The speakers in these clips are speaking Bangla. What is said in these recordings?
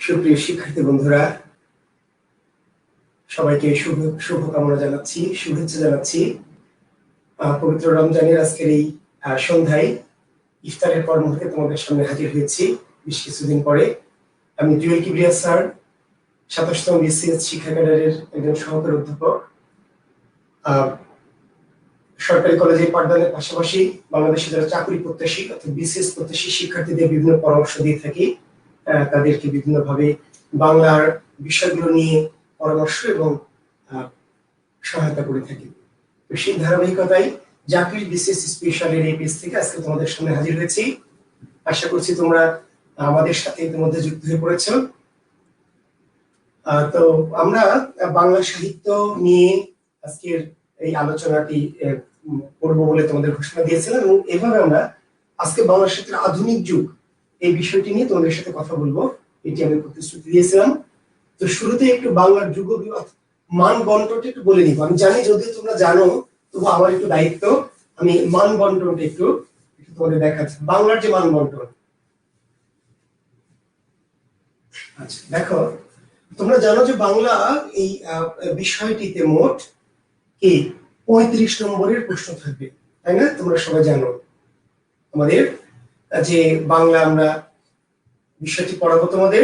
সুপ্রিয় শিক্ষার্থী বন্ধুরা, সবাইকে শুভকামনা জানাচ্ছি, শুভেচ্ছা জানাচ্ছি। পবিত্র রমজানের আজকের এই সন্ধ্যায় ইফতারের পর মুহূর্তে তোমাদের সামনে হাজির হয়েছি বেশ কিছুদিন পরে। আমি জুয়েল কিবরিয়া স্যার, 27তম বিসিএস শিক্ষা ক্যাডারের একজন সহকারী অধ্যাপক। সরকারি কলেজে পাঠদানের পাশাপাশি বাংলাদেশে যারা চাকরি প্রত্যাশী অর্থাৎ বিসিএস প্রত্যাশী শিক্ষার্থীদের বিভিন্ন পরামর্শ দিয়ে থাকি। তাদেরকে বিভিন্নভাবে বাংলার বিষয়গুলো নিয়ে পরামর্শ এবং সহায়তা করে থাকি। তো সেই ধারাবাহিকতায় জাকির বিসিএস স্পেশালের এই পেজ থেকে আজকে তোমাদের সামনে হাজির হয়েছি। আশা করছি তোমরা আমাদের সাথে ইতিমধ্যে যুক্ত হয়ে পড়েছ। তো আমরা বাংলা সাহিত্য নিয়ে আজকের এই আলোচনাটি করব বলে তোমাদের ঘোষণা দিয়েছিলাম, এবং এভাবে আমরা আজকে বাংলা সাহিত্যের আধুনিক যুগ এই বিষয়টি নিয়ে তোমাদের সাথে কথা বলবো, এটি আমি প্রতিশ্রুতি দিয়েছিলাম। তো শুরুতে একটু বাংলার যুগ মান বন্টনটা একটু বলে নিব। আমি জানি যদিও তোমরা জানো, তবু আমার একটু দায়িত্ব, আমি মান বন্টনটা একটু তোমাদের দেখাচ্ছি। বাংলার যে মান বন্টন, আচ্ছা দেখো, তোমরা জানো যে বাংলা এই বিষয়টিতে মোট কি 35 নম্বরের প্রশ্ন থাকবে, তাই না? তোমরা সবাই জানো আমাদের যে বাংলা আমরা বিষয়টি পড়াবো তোমাদের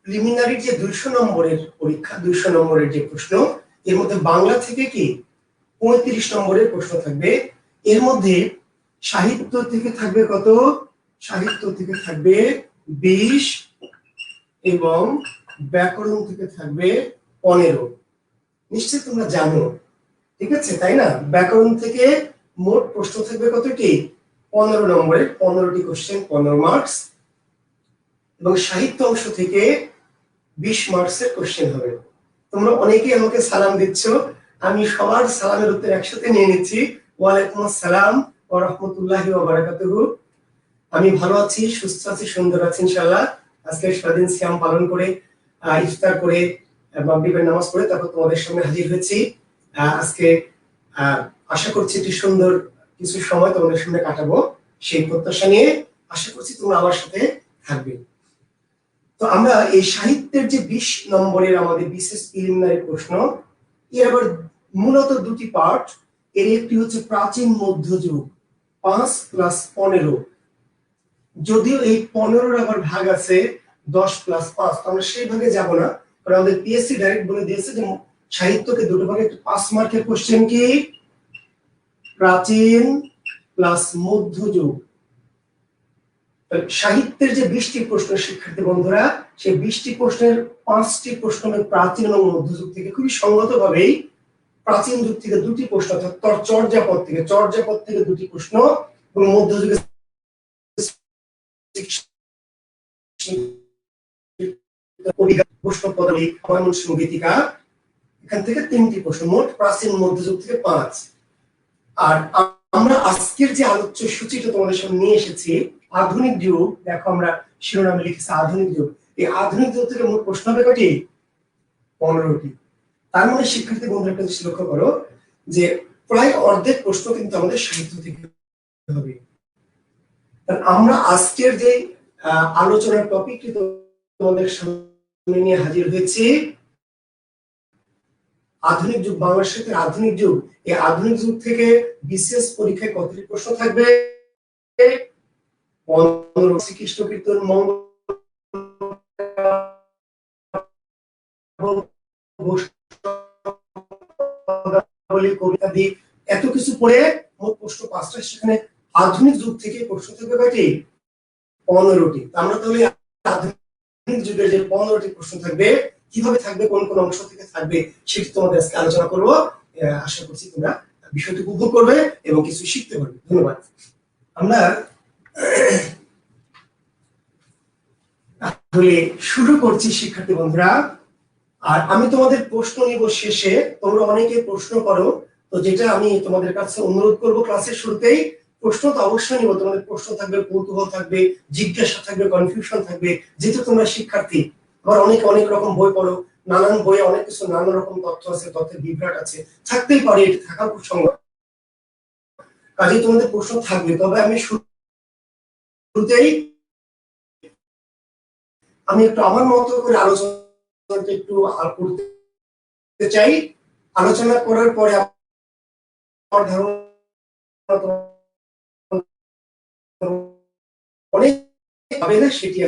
প্রিলিমিনারি যে 200 নম্বরের পরীক্ষা, 200 নম্বরের যে প্রশ্ন, এর মধ্যে বাংলা থেকে কি 35 নম্বরের প্রশ্ন থাকবে। এর মধ্যে সাহিত্য থেকে থাকবে কত? সাহিত্য থেকে থাকবে 20 এবং ব্যাকরণ থেকে থাকবে 15। নিশ্চয়ই তোমরা জানো, ঠিক আছে তাই না? ব্যাকরণ থেকে মোট প্রশ্ন থাকবে কতটি? 15 নম্বরের, 15টি কোশ্চেন, 15 মার্কস। এবং সাহিত্য অংশ থেকে 20 মার্কসের কোশ্চেন হবে। তোমরা অনেকেই আমাকে সালাম দিচ্ছ, আমি সবার সালামের উত্তর একসাথে নিয়ে নিচ্ছি। ওয়ালাইকুম আসসালাম ওয়া রাহমাতুল্লাহি ওয়া বারাকাতুহু। আমি ভালো আছি, সুস্থ আছি, সুন্দর আছি ইনশাআল্লাহ। আজকে সারাদিন সিয়াম পালন করে ইফতার করে মাগরিবের নামাজ পড়ে তারপর তোমাদের সামনে হাজির হয়েছি। আজকে আশা করছি একটি সুন্দর কিছু সময় তোমাদের সামনে কাটাবো, সেই প্রত্যাশা নিয়ে আশা করছি তোমরা আমার সাথে থাকবে। তো আমরা এই সাহিত্যের যে 20 নম্বরের আমাদের বিশেষ প্রিলিমিনারি প্রশ্ন, এর আবার মূলত দুটি পার্ট। এর একটি হচ্ছে প্রাচীন মধ্যযুগ 5 + 15, যদিও এই 15-র আবার ভাগ আছে 10 + 5। আমরা সেই ভাগে যাব না, কারণ আমাদের পিএসসি ডাইরেক্ট বলে দিয়েছে যে সাহিত্যকে দুটো ভাগে, 5 মার্কের কোশ্চেন কি প্রাচীন প্লাস মধ্যযুগ। সাহিত্যের যে 20টি প্রশ্ন শিক্ষার্থী বন্ধুরা, সেই 20টি প্রশ্নের 5টি প্রশ্ন প্রাচীন এবং মধ্যযুগ থেকে, খুবই সঙ্গতভাবেই প্রাচীন যুগ থেকে 2টি প্রশ্ন, অর্থাৎ চর্যাপদ থেকে 2টি প্রশ্ন, এবং মধ্যযুগে প্রশ্ন পদাবলী, ময়মনসিংহ গীতিকা, এখান থেকে 3টি প্রশ্ন, মোট প্রাচীন মধ্যযুগ থেকে 5। আর আমরা আজকের যে আলোচ্য সূচিটা তোমাদের সামনে নিয়ে এসেছি আধুনিক যুগ, দেখো আমরা শিরোনামে লিখেছি আধুনিক যুগ। এই আধুনিক যুগ থেকে মোট প্রশ্ন হবে কয়টি? 15টি। তার মানে শিক্ষার্থী বন্ধুরা একটা জিনিস লক্ষ্য করো যে প্রায় অর্ধেক প্রশ্ন কিন্তু আমাদের সাহিত্য থেকে হবে। আমরা আজকের যে আলোচনার টপিকটি তোমাদের সামনে নিয়ে হাজির হয়েছি, আধুনিক যুগ, বাংলা সাহিত্যের আধুনিক যুগ। এই আধুনিক যুগ থেকে বিশেষ পরীক্ষায় কতটি প্রশ্ন থাকবে? 15। শ্রীকৃষ্ণ কীর্তন, মঙ্গল, কবিতা দিয়ে এত কিছু পড়ে মোট প্রশ্ন 5টা। সেখানে আধুনিক যুগ থেকে প্রশ্ন থাকবে কয়টি? 15টি। আমরা তাহলে আধুনিক যুগের যে 15টি প্রশ্ন থাকবে, কিভাবে থাকবে, কোন কোন অংশ থেকে থাকবে, সেটি তোমাদের আজকে আলোচনা করব। আশা করছি তোমরা বিষয়টি উপভোগ করবে এবং কিছু শিখতে পারবে। ধন্যবাদ। আমরা তাহলে শুরু করছি শিক্ষার্থী বন্ধুরা। আর আমি তোমাদের প্রশ্ন নিব শেষে। তোমরা অনেকে প্রশ্ন করো, তো যেটা আমি তোমাদের কাছে অনুরোধ করব, ক্লাসের শুরুতেই প্রশ্ন তো অবশ্যই নিব। তোমাদের প্রশ্ন থাকবে, কৌতূহল থাকবে, জিজ্ঞাসা থাকবে, কনফিউশন থাকবে, যেহেতু তোমরা শিক্ষার্থী। আবার অনেকে অনেক রকম বই পড়ো, নানান বইয়ে অনেক কিছু, নানান রকম তথ্য আছে, তথ্যের বিভ্রাট আছে, থাকতেই পারে, এটা থাকার প্রসঙ্গ। কাজেই তোমাদের প্রশ্ন থাকবে। তবে আমি শুরুতেই আমি একটু আমার মতো করে আলোচনাটা একটু করতে চাই। আলোচনা করার পরে আমার ধারণা অনেক হবে না, সেটি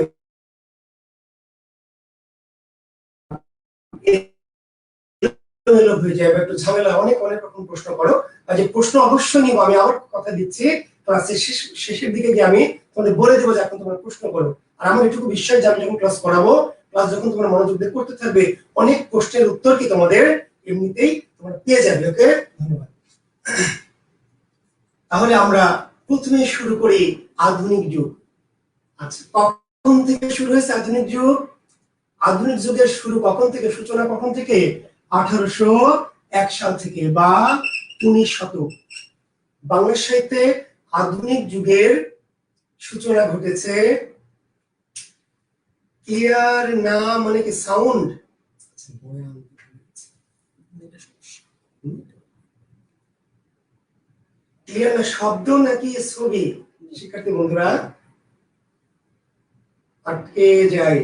হয়ে যাবে, একটু ঝামেলা, অনেক অনেক রকম প্রশ্ন করো। আর যে প্রশ্ন অবশ্যই নিব, আমি আবার কথা দিচ্ছি, ক্লাসের শেষের দিকে গিয়ে আমি তোমাদের বলে দেবো যে এখন তোমরা প্রশ্ন করো। আর আমার এটুকু বিশ্বাস যে আমি যখন ক্লাস করাবো, ক্লাস যখন তোমরা মনোযোগ দিয়ে করতে থাকবে, অনেক প্রশ্নের উত্তর কি তোমাদের এমনিতেই তোমরা পেয়ে যাবে। ওকে, ধন্যবাদ। তাহলে আমরা প্রথমে শুরু করি আধুনিক যুগ। আচ্ছা, কখন থেকে শুরু হয়েছে আধুনিক যুগ? আধুনিক যুগের শুরু কখন থেকে, সূচনা কখন থেকে? 1801 সাল থেকে বা 19 শতক। বাংলা সাহিত্যে আধুনিক যুগের সূচনা ঘটেছে। ক্লিয়ার না মানে কি সাউন্ড? ক্লিয়ার না শব্দ নাকি ছবি? শিক্ষার্থী বন্ধুরা আটকে যায়,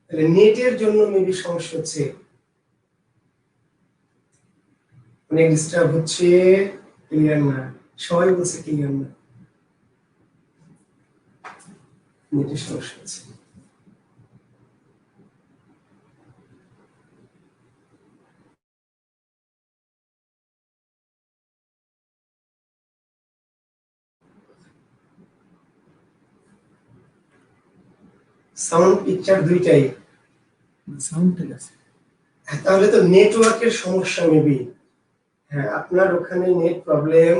তাহলে নেটের জন্য মেবি সমস্যা হচ্ছে, অনেক ডিস্টার্ব হচ্ছে। ক্লিয়ার না, সবাই বলছে ক্লিয়ার না, নেটের সমস্যা হচ্ছে। সাউন্ড পিকচার দুইটাই সাউন্ড ঠিক আছে, তাহলে তো নেটওয়ার্কের সমস্যা মেবি। হ্যাঁ, আপনার ওখানে নেট প্রবলেম,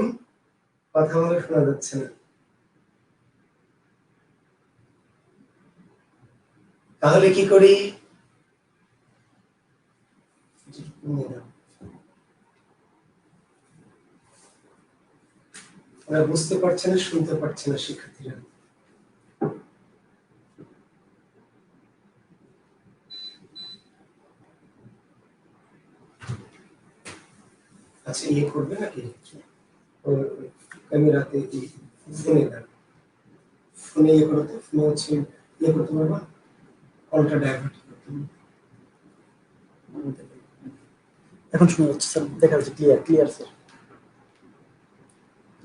কথা বলে শোনা যাচ্ছে না। তাহলে কি করি? ওরা বুঝতে পারছে না, শুনতে পারছে না শিক্ষার্থীরা। আচ্ছা, ইয়ে করবে নাকি ক্যামেরাতে, ফোনে দেন, ফোনে ইয়ে করতে, ফোনে হচ্ছে ইয়ে করতে পারবা, কলটা ডাইভার্ট করতে। এখন শোনা যাচ্ছে স্যার, দেখা যাচ্ছে clear, clear sir,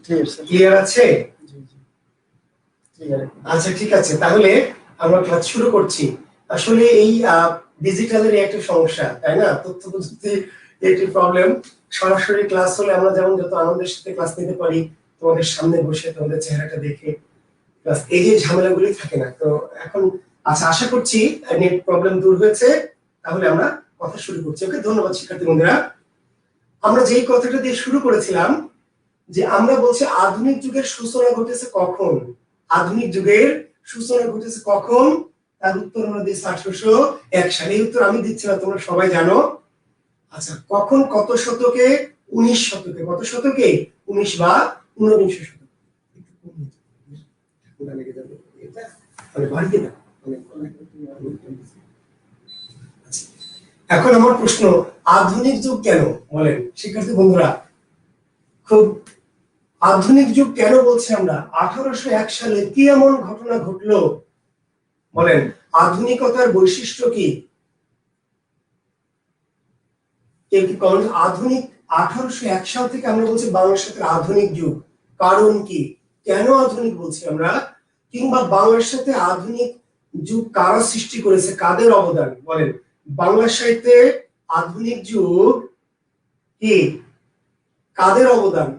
clear sir, clear আছে? জি জি ক্লিয়ার। আচ্ছা, ঠিক আছে, তাহলে আমরা ক্লাস শুরু করছি। আসলে এই ডিজিটালের একটা সমস্যা, তাই না? তথ্য প্রযুক্তি একটি প্রবলেম। সরাসরি ক্লাস হলে আমরা যেমন যত আনন্দের সাথে ক্লাস নিতে পারি, তোমাদের সামনে বসে তোমাদের চেহারাটা দেখে, ক্লাস এই যে ঝামেলাগুলি থাকে না। তো এখন আচ্ছা, আশা করছি নেট প্রবলেম দূর হয়েছে। তাহলে আমরা কথা শুরু করছি। ওকে, ধন্যবাদ শিক্ষার্থী বন্ধুরা। আমরা যেই কথাটা দিয়ে শুরু করেছিলাম যে আমরা বলছি আধুনিক যুগের সূচনা ঘটেছে কখন? আধুনিক যুগের সূচনা ঘটেছে কখন? তার উত্তর আমরা দিচ্ছি 1801 সালে। এই উত্তর আমি দিচ্ছি না, তোমরা সবাই জানো। আচ্ছা, কখন, কত শতকে? 19 শতকে। কত শতকে? 19 বা 19 শতকে। এখন আমার প্রশ্ন, আধুনিক যুগ কেন বলেন শিক্ষার্থী বন্ধুরা? খুব আধুনিক যুগ কেন বলছি আমরা? 1801 সালে কি এমন ঘটনা ঘটলো বলেন? আধুনিকতার বৈশিষ্ট্য কি? কেউ কি কমেন্ট? আধুনিক 1801 সাল থেকে আমরা বলছি বাংলা সাহিত্যের আধুনিক যুগ, কারণ কি? কেন আধুনিক বলছি আমরা? কিংবা বাংলার সাথে আধুনিক যুগ কারা সৃষ্টি করেছে, কাদের অবদান বলেন? বাংলা সাহিত্যে আধুনিক যুগ কি, কাদের অবদান?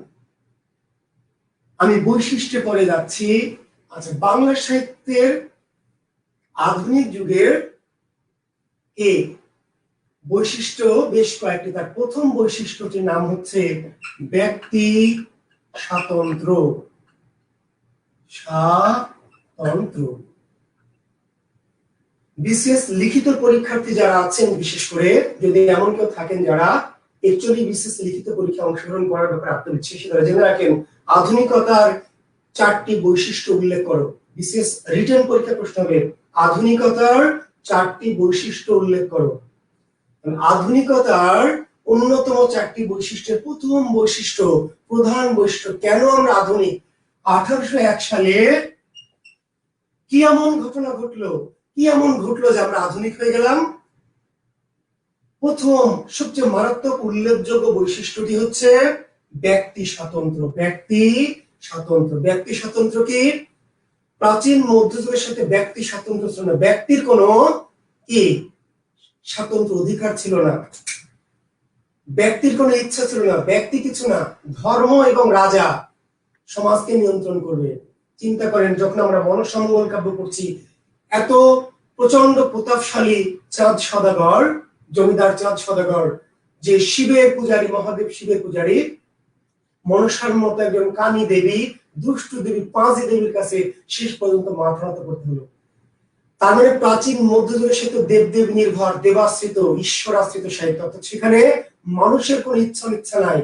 আমি বৈশিষ্ট্যে পড়ে যাচ্ছি। আচ্ছা, বাংলা সাহিত্যের আধুনিক যুগের কি বৈশিষ্ট্য? বেশ কয়েকটি। তার প্রথম বৈশিষ্ট্যটির নাম হচ্ছে ব্যক্তি স্বাতন্ত্র। স্বাতন্ত্র। বিশেষ লিখিত পরীক্ষার্থী যারা আছেন, বিশেষ করে যদি এমন কেউ থাকেন যারা একচুয়ালি বিশেষ লিখিত পরীক্ষা অংশগ্রহণ করার ব্যাপারে আত্মবিশ্বাসী, তারা জেনে রাখেন আধুনিকতার 4টি বৈশিষ্ট্য উল্লেখ করো। বিশেষ রিটেন পরীক্ষা প্রশ্ন হবে আধুনিকতার 4টি বৈশিষ্ট্য উল্লেখ করো। আধুনিকতার অন্যতম 4টি বৈশিষ্ট্যের প্রথম বৈশিষ্ট্য, প্রধান বৈশিষ্ট্য, কেন আমরা আধুনিক? 1801 সালে কি এমন ঘটনা ঘটলো কি এমন ঘটলো যে আমরা আধুনিক হয়ে গেলাম? প্রথম সবচেয়ে মারাত্মক উল্লেখযোগ্য বৈশিষ্ট্যটি হচ্ছে ব্যক্তি স্বাতন্ত্র। ব্যক্তি স্বাতন্ত্র কি? প্রাচীন মধ্যযুগের সাথে ব্যক্তি স্বাতন্ত্র ছিল না। ব্যক্তির কোনো কি স্বাতন্ত্র অধিকার ছিল না, ব্যক্তির কোনো ইচ্ছা ছিল না। ব্যক্তি কিছু না, ধর্ম এবং রাজা সমাজকে নিয়ন্ত্রণ করবে। চিন্তা করেন, যখন আমরা মনসামঙ্গল কাব্য পড়ছি, এত প্রচন্ড প্রতাপশালী চাঁদ সদাগর, জমিদার চাঁদ সদাগর, যে শিবের পূজারী, মহাদেব শিবের পূজারী, মনসার মতো একজন কানী দেবী, দুষ্টু দেবী, পাঁচি দেবীর কাছে শেষ পর্যন্ত মাথা নত করতে হলো। তার মানে প্রাচীন মধ্যযুগের সাহিত্য দেবদেব নির্ভর, দেবাশ্রিত, ঈশ্বর আশ্রিত সাহিত্য। অর্থাৎ সেখানে মানুষের কোন ইচ্ছা নাই।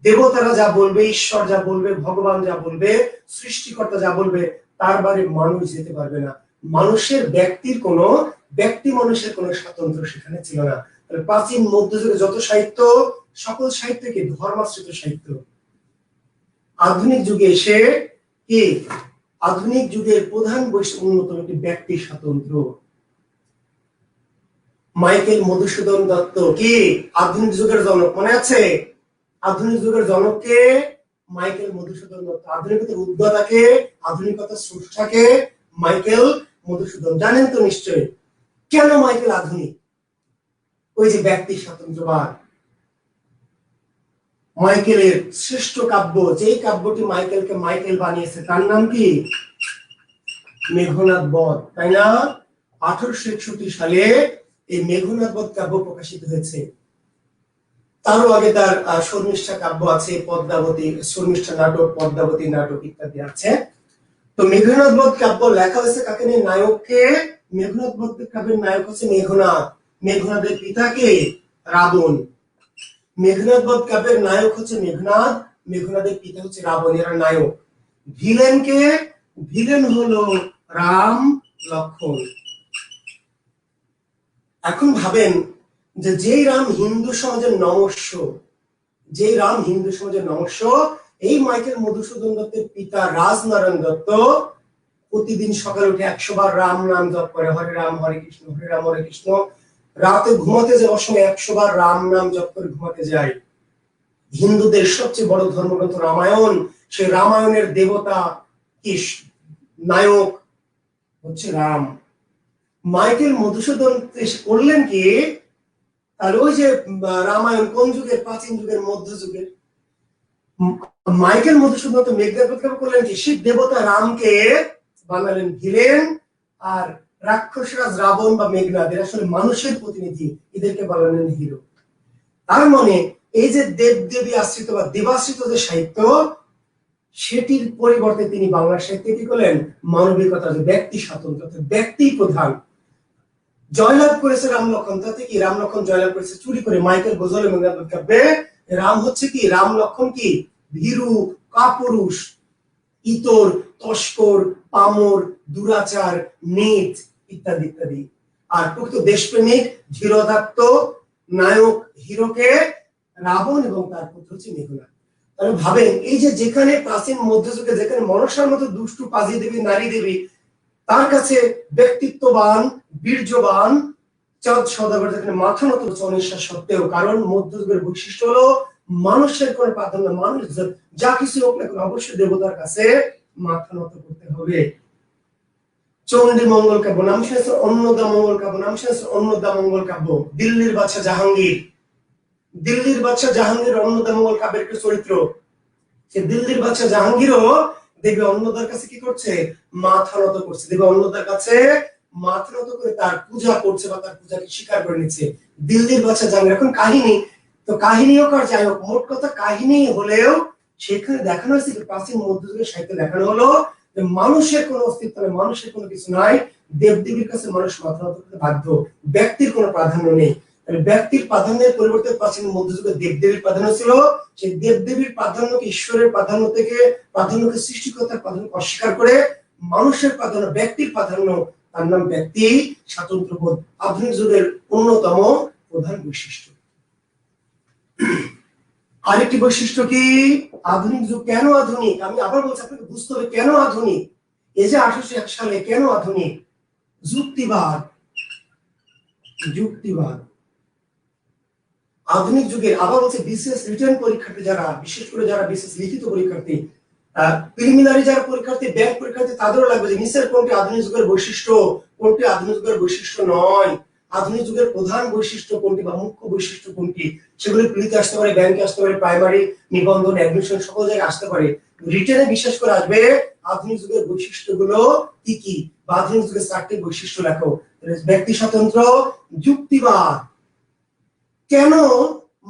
দেবতারা যা বলবে, ঈশ্বর যা বলবে, ভগবান যা বলবে, সৃষ্টিকর্তা যা বলবে, তার বাইরে মানুষ যেতে পারবে না। মানুষের কোনো স্বাতন্ত্র সেখানে ছিল না। প্রাচীন মধ্যযুগে যত সাহিত্য, সকল সাহিত্যকে ধর্মাশ্রিত সাহিত্য। আধুনিক যুগে এসে কি? আধুনিক যুগের প্রধান বৈশিষ্ট্য অন্যতম একটি ব্যক্তি স্বাতন্ত্র। মাইকেল মধুসূদন দত্ত কি আধুনিক যুগের জনক, মনে আছে? আধুনিক যুগের জনককে মাইকেল মধুসূদন দত্ত। আধুনিকতার উদ্যোক্তাকে, আধুনিকতার স্রষ্টাকে মাইকেল মধুসূদন। জানেন তো নিশ্চয়ই কেন মাইকেল আধুনিক? ওই যে ব্যক্তি স্বাতন্ত্রবাদ। মাইকেলের শ্রেষ্ঠ কাব্য, যে কাব্যটি মাইকেলকে মাইকেল বানিয়েছে, তার নাম কি? মেঘনাদ বধ, তাই না? 1861 সালে এই মেঘনাদ বধ কাব্য প্রকাশিত হয়েছে। তারও আগে তার শর্মিষ্ঠা কাব্য আছে, পদ্মাবতী, শর্মিষ্ঠা নাটক, পদ্মাবতী নাটক ইত্যাদি আছে। তো মেঘনাদ বধ কাব্য লেখা হয়েছে কাকে নিয়ে? নায়ককে। মেঘনাদ বধ কাব্যের নায়ক হচ্ছে মেঘনাদ। মেঘনাদের পিতাকে রাবণ। মেঘনাদ বধ কাব্যের নায়ক হচ্ছে মেঘনাদ, মেঘনাদের পিতা হচ্ছে রাবণ, এরা নায়ক। ভিলেনকে? ভিলেন হলো রাম লক্ষ্মণ। এখন ভাবেন যে যেই রাম হিন্দু সমাজের নমস্য, এই মাইকেল মধুসূদন দত্তের পিতা রাজনারায়ণ দত্ত প্রতিদিন সকালে উঠে 100 বার রাম নাম জপ করে, হরে রাম হরে কৃষ্ণ, হরে রাম হরে কৃষ্ণ। রাতে ঘুমাতে যাওয়ার সময় 100 বার রাম নাম জপ করে ঘুমাতে যায়। হিন্দুদের সবচেয়ে বড় ধর্মগ্রন্থ রামায়ণ, সেই রামায়ণের দেবতা কি? নায়ক হচ্ছে রাম। মাইকেল মধুসূদন করলেন কি? তাহলে ওই যে রামায়ণ কোন যুগের? প্রাচীন যুগের, মধ্যযুগের। মাইকেল মধুসূদন মেঘনাদ বধ করলেন কি? শিব দেবতা রামকে বানালেন ভিলেন, আর রাক্ষসরাজ রাবণ বা মেঘনাদ এরা আসলে মানুষের প্রতিনিধি, এদেরকে বানালেন হিরো। তার মানে এই যে দেব দেবী আশ্রিত বা দেবাশ্রিত যে সাহিত্য, সেটির পরিবর্তে তিনি বাংলা সাহিত্যে কি করলেন? মানবিকতা, যে ব্যক্তি স্বাতন্ত্র, ব্যক্তি প্রধান। জয়লাভ করেছে রাম লক্ষণ, তাতে কি? রাম লক্ষণ জয়লাভ করেছে চুরি করে। মাইকেল বোঝালে মেঘনাদ বধ কাব্যে রাম হচ্ছে কি? রাম লক্ষণ কি? ভীরু, কাপুরুষ, ইতর, তস্কর, পামর, দুরাচার, নীচ ইত্যাদি ইত্যাদি। আর প্রকৃত দেশপ্রেমিক ধীরোদাত্ত নায়ক হিরোকে রাবণ, এবং তার পুত্র হচ্ছে মেঘনাদ। তাহলে ভাবেন, এই যে যেখানে প্রাচীন মধ্যযুগে যেখানে মনসার মতো দুষ্টু পাজি দেবী, নারী দেবী, তার কাছে ব্যক্তিত্ববান, বীর্যবান চাঁদ সদাগর যেখানে মাথা নত করছে অনিশ্বাস সত্ত্বেও, কারণ মধ্যযুগের বৈশিষ্ট্য হলো মানুষের কোন প্রাধান্য, মানুষ যা কিছু হোক না অবশ্যই দেবতার কাছে মাথা নত করতে হবে। চণ্ডী মঙ্গল কাব্য নাম শুনেছে? অন্নদা মঙ্গল কাব্য নাম শুনেছে? অন্নদা মঙ্গল কাব্য। দিল্লির বাদশা জাহাঙ্গীর, অন্নদা মঙ্গল কাব্যের একটা চরিত্র। সে দিল্লির বাদশা জাহাঙ্গীরও দেখবে অন্নদার কাছে কি করছে? মাথা নত করছে। দেখবে অন্নদার কাছে মাথা নত করে তার পূজা করছে বা তার পূজাকে স্বীকার করে নিচ্ছে। দিল্লির বাদশা জাহাঙ্গীর। এখন কাহিনী তো কাহিনীও কার, যাই হোক, মোট কথা কাহিনী হলেও সেখানে দেখানো হয়েছে প্রাচীন মধ্যযুগের সাহিত্যে দেখানো হলো যে মানুষের কোনো অস্তিত্ব নেই, মানুষের কোনো কিছু নাই, দেবদেবীর কাছে মানুষ মাথা নত করতে বাধ্য, ব্যক্তির কোনো প্রাধান্য নেই। ব্যক্তির প্রাধান্যের পরিবর্তে প্রাচীন মধ্যযুগে দেবদেবীর প্রাধান্য ছিল। সেই দেবদেবীর প্রাধান্যকে, ঈশ্বরের প্রাধান্যকে সৃষ্টিকর্তার প্রাধান্য অস্বীকার করে মানুষের প্রাধান্য, ব্যক্তির প্রাধান্য, তার নাম ব্যক্তি স্বাতন্ত্র্যবোধ। আধুনিক যুগের অন্যতম প্রধান বৈশিষ্ট্য। আরেকটি বৈশিষ্ট্য কি? আধুনিক যুগ কেন আধুনিক? আমি আবার বলছি, আপনাকে বুঝতে হবে কেন আধুনিক। এই যে 1801 সালে কেন আধুনিক? যুক্তিবাদ, যুক্তিবাদ। আধুনিক যুগের আবার হচ্ছে বিশেষ রিটার্ন পরীক্ষার্থী যারা, বিশেষ করে যারা বিশেষ লিখিত পরীক্ষার্থী, প্রিলিমিনারি যারা পরীক্ষার্থী, ব্যাংক পরীক্ষার্থী, তাদেরও লাগবে যে নিচের কোনটি আধুনিক যুগের বৈশিষ্ট্য, কোনটি আধুনিক যুগের বৈশিষ্ট্য নয়, আধুনিক যুগের প্রধান বৈশিষ্ট্য কোনটি বা মুখ্য বৈশিষ্ট্য কোনটি, সেগুলো প্রিলিতে আসতে পারে, ব্যাংকে আসতে পারে, প্রাইমারি নিবন্ধন অ্যাডমিশন সকল জায়গায় আসতে পারে। রিটেনে বিশেষ করে আসবে আধুনিক যুগের বৈশিষ্ট্যগুলো কি কি, বা আধুনিক যুগের 4টি বৈশিষ্ট্য লেখো। ব্যক্তি স্বাতন্ত্র্য, যুক্তিবাদ। কেন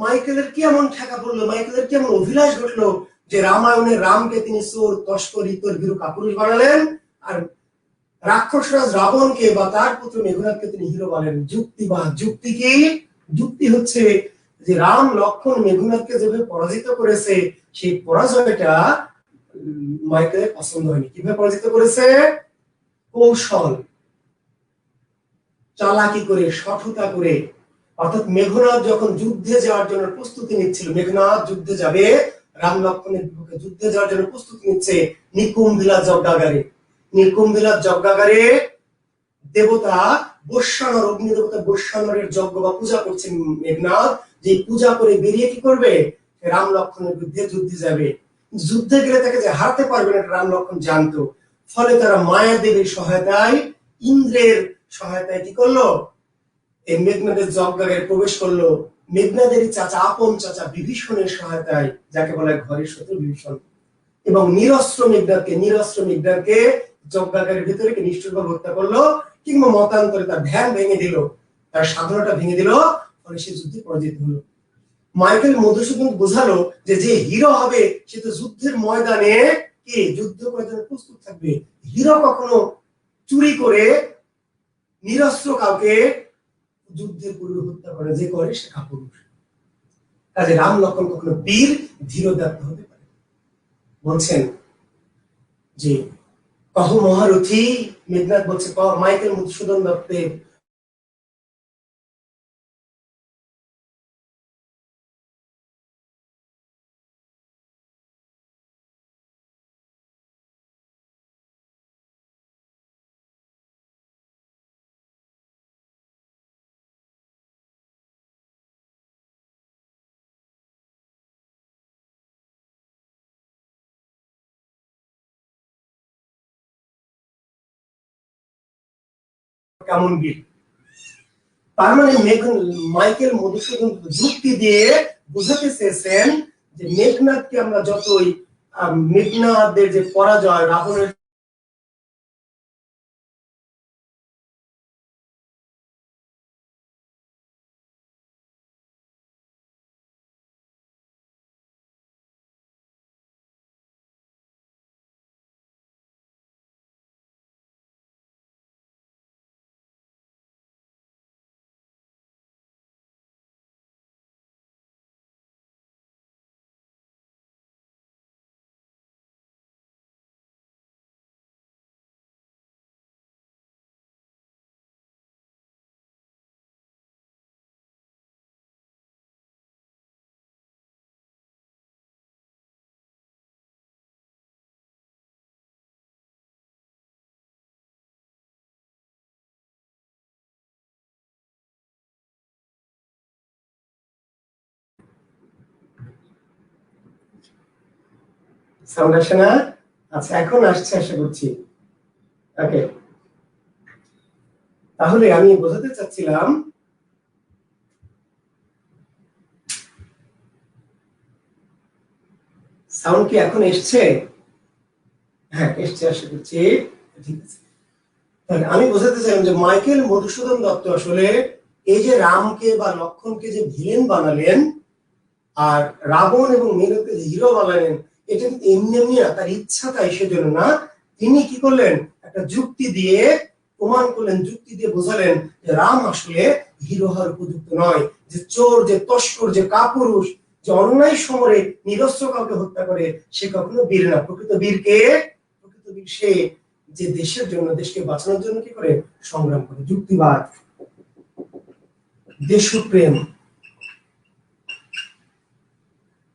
মাইকেলের কি এমন ঠেকা পড়লো, মাইকেলের কি এমন অভিলাষ ঘটলো যে রামায়ণের রামকে তিনি চোর, তস্কর, ইতর, ভীরু, কাপুরুষ বানালেন, আর রাক্ষসরাজ রাবণকে বা তার পুত্র মেঘনাদকে তিনি হিরো বানালেন? যুক্তিবাদ। যুক্তি কি? যুক্তি হচ্ছে যে রাম, লক্ষ্মণ, মেঘনাদকে যেভাবে পরাজিত করেছে, সেই পরাজয়টা মাইকেলের পছন্দ হয়নি। কিভাবে পরাজিত করেছে? কৌশল, চালাকি করে, সঠতা করে। অর্থাৎ মেঘনাদ যখন যুদ্ধে যাওয়ার জন্য প্রস্তুতি নিচ্ছিল, মেঘনাদ যুদ্ধে যাবে, রাম লক্ষ্মণের বিপক্ষে যুদ্ধে যাওয়ার জন্য প্রস্তুতি নিচ্ছে নিকুম্ভিলা যজ্ঞাগারে। নিকুম্ভিলা যজ্ঞাগারে দেবতা বৈশ্বানর, অগ্নি দেবতা বৈশ্বানরের যজ্ঞ বা পূজা করছেন মেঘনাদ। যে পূজা করে বেরিয়ে কি করবে? রাম লক্ষ্মণের বিরুদ্ধে যুদ্ধে যাবে। যুদ্ধে গেলে তাকে যে হারাতে পারবে না রাম লক্ষ্মণ জানতো। ফলে তারা মায়া দেবীর সহায়তায়, ইন্দ্রের সহায়তায় কি করলো? এই মেঘনাদের যজ্ঞাগারে প্রবেশ করলো। মেঘনাদেরই চাচা, আপন চাচা বিভীষণের সহায়তায়, যাকে বলা হয় ঘরের শত্রু বিভীষণ, এবং নিরস্ত্র মেঘনাদকে যজ্ঞাগারের ভিতরে নিষ্ঠুরভাবে হত্যা করলো, কিংবা মতান্তরে তার ধ্যান ভেঙে দিল, তার সাধনাটা ভেঙে দিল। ফলে সে যুদ্ধে পরাজিত হলো। মাইকেল মধুসূদন বোঝালো যে যে হিরো হবে সে তো যুদ্ধের ময়দানে কি যুদ্ধ করার জন্য প্রস্তুত থাকবে। হিরো কখনো চুরি করে নিরস্ত্র কাউকে যুদ্ধের পূর্বে হত্যা করে, যে করে সে কাপুরুষ। কাজে রাম লক্ষ্মণ কখনো বীর ধীরোদাত্ত হতে পারে। বলছেন যে কহ মহারথী, মেঘনাদ বলছে মাইকেল মধুসূদন দত্তের কেমন বীর। তার মানে মাইকেল মধুসূদন যুক্তি দিয়ে বুঝাতে চেয়েছেন যে মেঘনাদকে আমরা যতই, মেঘনাদের যে পরাজয়, রাবণের সাউন্ড আসে না? আচ্ছা, এখন আসছে আশা করছি। ওকে, তাহলে আমি বোঝাতে চাচ্ছিলাম সাউন্ড কি এখন এসছে? হ্যাঁ, এসছে আশা করছি। ঠিক আছে, তাহলে আমি বোঝাতে চাইলাম যে মাইকেল মধুসূদন দত্ত আসলে এই যে রামকে বা লক্ষ্মণকে যে ভিলেন বানালেন, আর রাবণ এবং মেঘনাদকে যে হিরো বানালেন, এটা কিন্তু এমনি এমনি না, তার ইচ্ছা তাই সেজন্য না। তিনি কি করলেন? একটা যুক্তি দিয়ে প্রমাণ করলেন, যুক্তি দিয়ে বোঝালেন যে রাম আসলে হিরো হওয়ার উপযুক্ত নয়, যে চোর, যে তস্কর, যে কাপুরুষ, যে অন্যায় সমরে নিরস্ত্র কাউকে হত্যা করে, সে কখনো বীর না। প্রকৃত বীর কে? প্রকৃত বীর সে যে দেশের জন্য, দেশকে বাঁচানোর জন্য কি করে? সংগ্রাম করে। যুক্তিবাদ, দেশপ্রেম।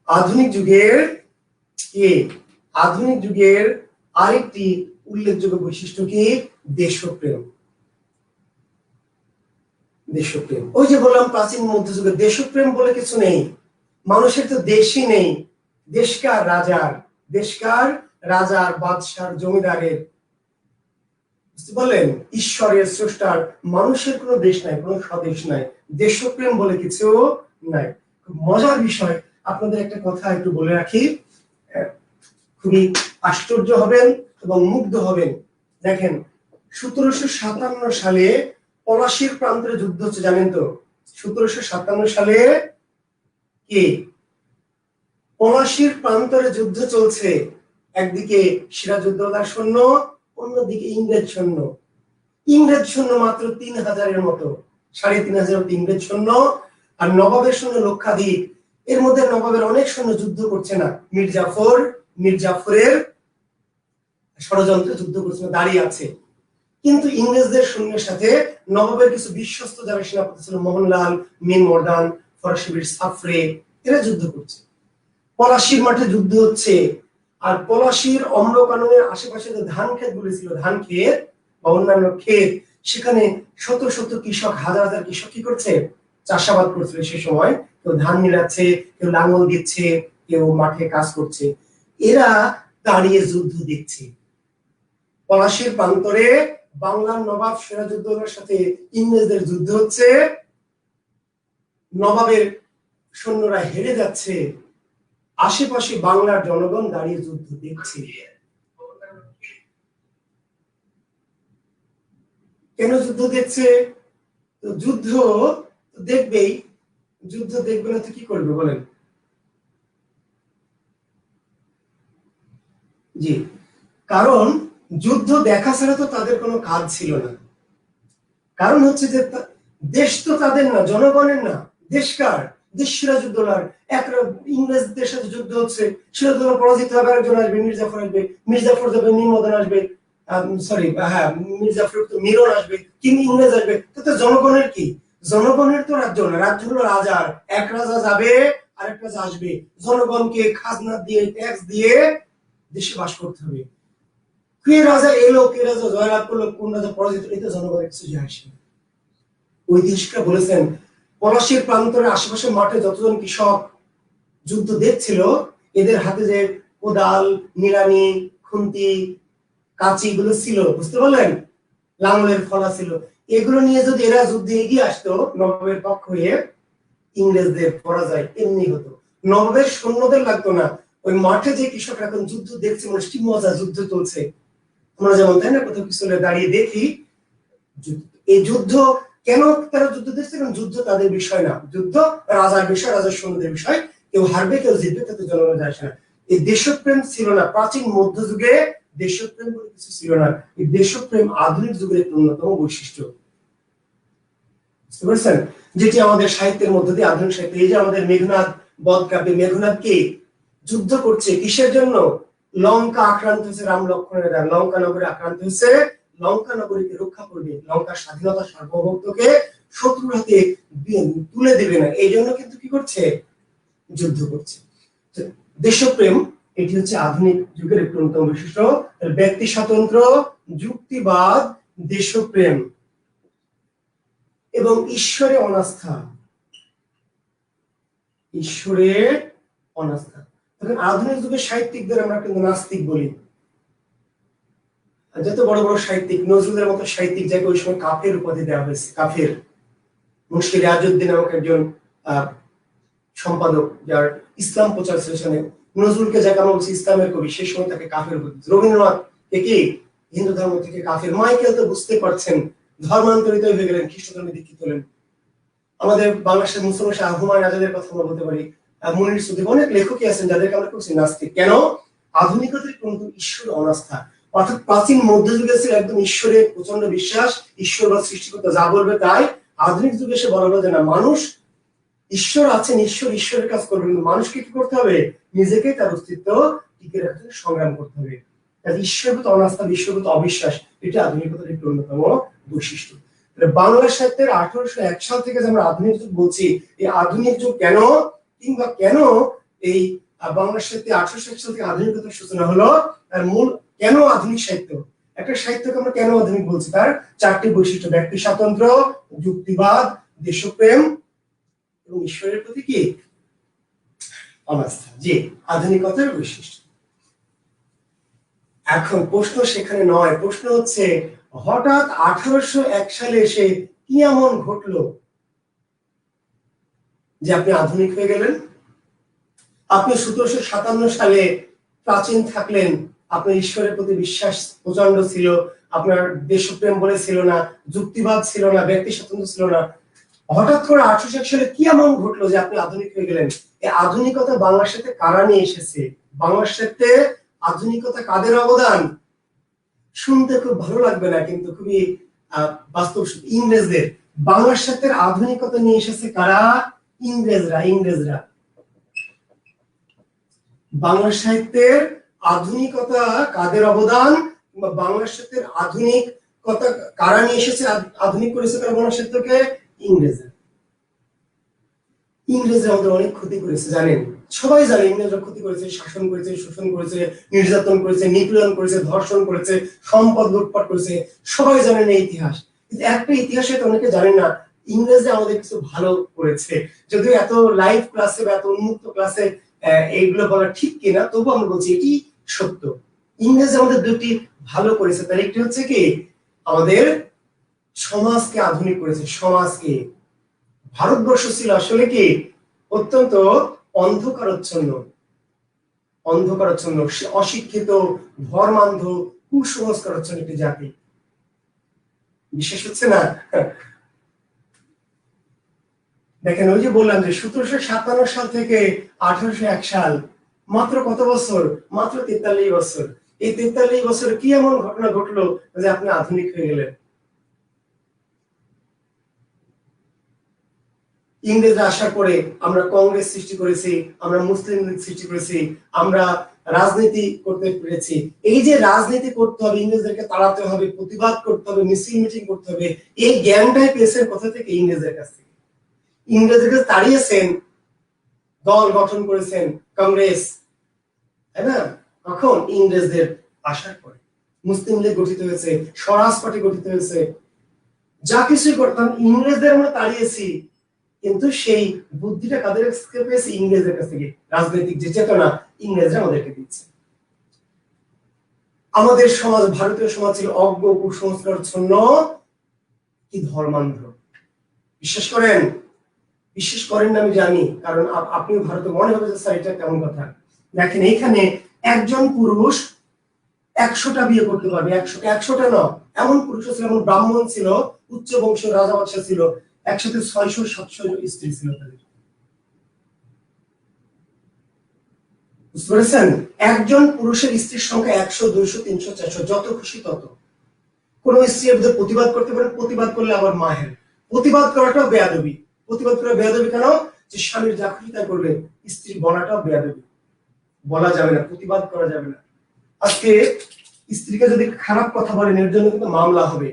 আধুনিক যুগের কি? আধুনিক যুগের আরেকটি উল্লেখযোগ্য বৈশিষ্ট্য কি? দেশপ্রেম। দেশপ্রেম, ওই যে বললাম প্রাচীন মধ্যযুগে দেশপ্রেম বলে কিছু নেই, মানুষের তো দেশই নেই, দেশকার রাজার, দেশকার রাজার বাদশার জমিদারের, বুঝতে পারলেন, ঈশ্বরের স্রষ্টার, মানুষের কোনো দেশ নাই, কোনো স্বদেশ নাই, দেশপ্রেম বলে কিছু নাই। খুব মজার বিষয়, আপনাদের একটা কথা একটু বলে রাখি, খুবই আশ্চর্য হবেন এবং মুগ্ধ হবেন। দেখেন 1757 সালে পলাশীর প্রান্তরে যুদ্ধ হচ্ছে, জানেন তো? 1757 সালে কি পলাশীর প্রান্তরে যুদ্ধ চলছে, একদিকে সিরাজউদ্দৌলার সৈন্য, অন্যদিকে ইংরেজ সৈন্য। ইংরেজ সৈন্য মাত্র 3000-এর মতো, 3500 ইংরেজ সৈন্য, আর নবাবের সৈন্য লক্ষাধিক। এর মধ্যে নবাবের অনেক সৈন্য যুদ্ধ করছে না, মির্জাফরের ষড়যন্ত্রে যুদ্ধ করছে না, দাঁড়িয়ে আছে। কিন্তু ইংরেজদের সৈন্যের সাথে নবাবের কিছু বিশ্বস্ত যারা সেনাপতি ছিল, মোহনলাল, মীর মর্দান, ফরাসি বীর সাফরে, এরা যুদ্ধ করছে। পলাশীর মাঠে যুদ্ধ হচ্ছে, আর পলাশীর অম্লকাননের আশেপাশে যে ধান ক্ষেত গুলি ছিল, ধান ক্ষেত বা অন্যান্য ক্ষেত, সেখানে শত শত কৃষক, হাজার হাজার কৃষক কি করছে, চাষাবাদ করছিল। সে সময় কেউ ধান নিড়াচ্ছে, কেউ লাঙল দিচ্ছে, কেউ মাঠে কাজ করছে, এরা দাঁড়িয়ে যুদ্ধ দেখছে। পলাশীর প্রান্তরে বাংলার নবাব সিরাজউদ্দৌলার সাথে ইংরেজদের যুদ্ধ হচ্ছে, নবাবের সৈন্যরা হেরে যাচ্ছে, আশেপাশে বাংলার জনগণ দাঁড়িয়ে যুদ্ধ দেখছে। কেন যুদ্ধ দেখছে? তো যুদ্ধ দেখবেই, যুদ্ধ দেখবে না তো কি করবে বলেন? জি, কারণ যুদ্ধ দেখা ছাড়া তো তাদের কোনো কাজ ছিল না। কারণ হচ্ছে যে দেশ তো তাদের না, জনগণের না, দেশ কার? দেশ সিরাজউদ্দৌলার। ইংরেজদের সাথে যুদ্ধ হচ্ছে, সিরাজউদ্দৌলা পরাজিত হবে, আরেকজন আসবে, মির্জাফর আসবে, মির্জাফর যাবে, মীর আসবে, সরি হ্যাঁ মির্জাফর তো মিরন আসবে, কিন্তু ইংরেজ আসবে, তো জনগণের কি? জনগণের তো রাজ্য না, রাজ্য হলো রাজার। এক রাজা যাবে, আরেক রাজা আসবে, জনগণকে খাজনা দিয়ে, ট্যাক্স দিয়ে দেশে বাস করতে হবে। কে রাজা এলো, কে রাজা জয়লাভ করলো, কোন রাজা পরাজিত, এটা জনগণের কিছু যায় আসে না। ঐতিহাসিকরা বলেছেন পলাশীর প্রান্তরের আশেপাশে মাঠে যতজন কৃষক যুদ্ধ দেখছিল, এদের হাতে যে কোদাল, নিড়ানি, খুন্তি, কাঁচি গুলো ছিল, বুঝতে পারলেন, লাঙলের ফলা ছিল, এগুলো নিয়ে যদি এরা যুদ্ধে এগিয়ে আসতো নবাবের পক্ষ হয়ে, ইংরেজদের পরাজয় এমনি হতো। নবাবের সৈন্যদের লাগতো না, ওই মাঠে যে কৃষকরা এখন যুদ্ধ দেখছে, মানে কি মজা, যুদ্ধ চলছে, আমরা যেমন তাই না কোথাও পিছনে দাঁড়িয়ে দেখি। এই যুদ্ধ কেন তারা যুদ্ধ দেখছে? কারণ যুদ্ধ তাদের বিষয় না, যুদ্ধ রাজার বিষয়, রাজার সৈন্যদের বিষয়, কেউ হারবে কেউ জিতবে তাতে জনগণ যায় না। এই দেশপ্রেম ছিল না প্রাচীন মধ্যযুগে, দেশপ্রেম বলে কিছু ছিল না। এই দেশপ্রেম আধুনিক যুগের একটি অন্যতম বৈশিষ্ট্য, বুঝতে পারছেন? যেটি আমাদের সাহিত্যের মধ্য দিয়ে, আধুনিক সাহিত্য, এই যে আমাদের মেঘনাদ বধ কাব্যে মেঘনাদ কে যুদ্ধ করছে কিসের জন্য? লঙ্কা আক্রান্ত হয়েছে, রাম লক্ষ্মণের দ্বারা লঙ্কা নগরে আক্রান্ত হয়েছে, লঙ্কা নগরীকে রক্ষা করবে, লঙ্কার স্বাধীনতা সার্বভৌমত্বকে শত্রুর হাতে তুলে দেবে না, এই জন্য কিন্তু কি করছে? যুদ্ধ করছে। দেশপ্রেম এটি হচ্ছে আধুনিক যুগের একটি অন্যতম বৈশিষ্ট্য। ব্যক্তি স্বাতন্ত্র, যুক্তিবাদ, দেশপ্রেম এবং ঈশ্বরে অনাস্থা, ঈশ্বরে অনাস্থা। তখন আধুনিক যুগের সাহিত্যিকদের আমরা কিন্তু নাস্তিক বলি। যত বড় বড় সাহিত্যিক, নজরুলের মতো সাহিত্যিক, যাকে ওই সময় কাফের উপাধি দেওয়া হয়েছে, কাফের। মুন্সি রিয়াজউদ্দিন নামক একজন সম্পাদক, যার ইসলাম প্রচার সেশনে নজরুলকে যাকে আমরা বলছি ইসলামের কবি, সেই সময় তাকে কাফের উপাধি। রবীন্দ্রনাথ কে হিন্দু ধর্ম থেকে কাফের। মাইকেল তো বুঝতে পারছেন, ধর্মান্তরিত হয়ে গেলেন, খ্রিস্ট ধর্মে দীক্ষিত হলেন। আমাদের বাংলাদেশের মুসলমান শাহ হুমায়ুন আজাদের কথা আমরা বলতে পারি, মুনির সুদীপ, অনেক লেখকই আছেন যাদেরকে আমরা বলছি নাস্তিক। কেন? আধুনিকতার কিন্তু ঈশ্বর অনাস্থা। অর্থাৎ প্রাচীন মধ্যযুগে ছিল একদম ঈশ্বরের প্রচন্ড বিশ্বাস, ঈশ্বর বা সৃষ্টিকর্তা যা বলবে তাই। আধুনিক যুগে এসে বলা হলো যে না, মানুষ, ঈশ্বর আছেন, ঈশ্বর ঈশ্বরের কাজ করবে, কিন্তু মানুষকে কি করতে হবে? নিজেকে তার অস্তিত্ব টিকে রাখতে সংগ্রাম করতে হবে। ঈশ্বরগত অনাস্থা, ঈশ্বরগত অবিশ্বাস, এটা আধুনিকতার একটি অন্যতম বৈশিষ্ট্য। বাংলা সাহিত্যের 1801 সাল থেকে যে আমরা আধুনিক যুগ বলছি, এই আধুনিক যুগ কেন, কিংবা কেন এই বাংলা সাহিত্যে 1801 সাল থেকে আধুনিকতার সূচনা হলো, তার মূল কেন আধুনিক সাহিত্য? একটা সাহিত্যকে আমরা কেন আধুনিক বলছি? তার চারটি বৈশিষ্ট্য: ব্যক্তি স্বাতন্ত্র্য, যুক্তিবাদ, দেশপ্রেম এবং ঈশ্বরের প্রতি কি অনাস্থা। জি, আধুনিকতার বৈশিষ্ট্য। এখন প্রশ্ন সেখানে নয়, প্রশ্ন হচ্ছে হঠাৎ 1801 সালে এসে কি এমন ঘটলো যে আপনি আধুনিক হয়ে গেলেন? আপনি 1757 সালে প্রাচীন থাকলেন, আপনার ঈশ্বরের প্রতি বিশ্বাস প্রচন্ড ছিল, আপনার দেশপ্রেম বলে ছিল না, যুক্তিবাদ ছিল না, ব্যক্তি স্বাতন্ত্র্য ছিল না। হঠাৎ করে 1801 সালে কি এমন ঘটলো যে আপনি আধুনিক হয়ে গেলেন? এই আধুনিকতা বাংলার সাথে কারা নিয়ে এসেছে? বাংলার সাথে আধুনিকতা কাদের অবদান? শুনতে খুব ভালো লাগবে না, কিন্তু খুবই বাস্তব। ইংরেজদের। বাংলার সাথে আধুনিকতা নিয়ে এসেছে কারা? ইংরেজরা। বাংলা সাহিত্যের আধুনিকতা কাদের অবদান, কিংবা বাংলা সাহিত্যের আধুনিকতা কারা নিয়ে এসেছে, আধুনিক করেছে কারা বাংলা সাহিত্যকে? ইংরেজরা। ইংরেজরা আমাদের অনেক ক্ষতি করেছে, জানেন? সবাই জানে ইংরেজরা ক্ষতি করেছে, শাসন করেছে, শোষণ করেছে, নির্যাতন করেছে, নিপীড়ন করেছে, ধর্ষণ করেছে, সম্পদ লুটপাট করেছে। সবাই জানেন এই ইতিহাস। কিন্তু একটা ইতিহাসে তো অনেকে জানেন না, ইংরেজরা আমাদের কিছু ভালো করেছে। যদিও এত লাইভ ক্লাসে বা এত উন্মুক্ত ক্লাসে এইগুলো বলা ঠিক কিনা, তবু আমরা বলছি এটি সত্য। ইংরেজ আমাদের দুটি ভালো করেছে। তার একটি হচ্ছে কি, আমাদের সমাজকে আধুনিক করেছে। সমাজকে, ভারতবর্ষ ছিল আসলে কি অত্যন্ত অন্ধকারাচ্ছন্ন, অশিক্ষিত, ধর্মান্ধ, কুসংস্কারাচ্ছন্ন একটি জাতি। বিশ্বাস হচ্ছে না? দেখেন, ওই যে বললাম যে 1757 সাল থেকে 1801 সাল, মাত্র কত বছর? মাত্র 43 বছর। এই 43 বছরে কি এমন ঘটনা ঘটলো যে আপনি আধুনিক হয়ে গেলেন? ইংরেজরা আসার পরে আমরা কংগ্রেস সৃষ্টি করেছি, আমরা মুসলিম লীগ সৃষ্টি করেছি, আমরা রাজনীতি করতে পেরেছি। এই যে রাজনীতি করতে হবে, ইংরেজদেরকে তাড়াতে হবে, প্রতিবাদ করতে হবে, মিছিল মিটিং করতে হবে, এই জ্ঞানটাই পেয়েছেন কোথা থেকে? ইংরেজদের কাছ থেকে। ইংরেজদেরকে তাড়িয়েছেন, দল গঠন করেছেন, কংগ্রেস, তাই না? তখন ইংরেজদের আসার পরে মুসলিম লীগ গঠিত হয়েছে, স্বরাজ পার্টি গঠিত হয়েছে। যা কিছুই করতাম ইংরেজদের আমরা তাড়িয়েছি, কিন্তু সেই বুদ্ধিটা কাদের কাছ থেকে পেয়েছি? ইংরেজদের কাছ থেকে। রাজনৈতিক যে চেতনা ইংরেজরা আমাদেরকে দিচ্ছে। আমাদের সমাজ, ভারতীয় সমাজ ছিল অজ্ঞ, কুসংস্কারাচ্ছন্ন, কি ধর্মান্ধ। বিশ্বাস করেন? বিশ্বাস করেন না আমি জানি, কারণ আপনিও ভারতে মনে হবে যে স্যার এটা কেমন কথা। দেখেন, এইখানে একজন পুরুষ 100টা বিয়ে করতে পারবে। 100টা নয়, এমন পুরুষ ছিল, এমন ব্রাহ্মণ ছিল, উচ্চ বংশ রাজা বাদশা ছিল, একসাথে 600-700 স্ত্রী ছিল তাদের। বুঝতে পেরেছেন? একজন পুরুষের স্ত্রীর সংখ্যা 100, 200, 300, 400, যত খুশি তত। কোন স্ত্রীর বিরুদ্ধে প্রতিবাদ করতে পারেন, প্রতিবাদ করলে আবার মাহের। প্রতিবাদ করাটাও বেয়াদবি। প্রতিবাদ করা বেয়াদবি কেন? যে স্বামীর যা খুশি তাই করবে, স্ত্রী বলাটাও বেয়াদবি। বলা যাবে না, প্রতিবাদ করা যাবে না। আজকে স্ত্রীকে যদি খারাপ কথা বলেন, এর জন্য কিন্তু মামলা হবে।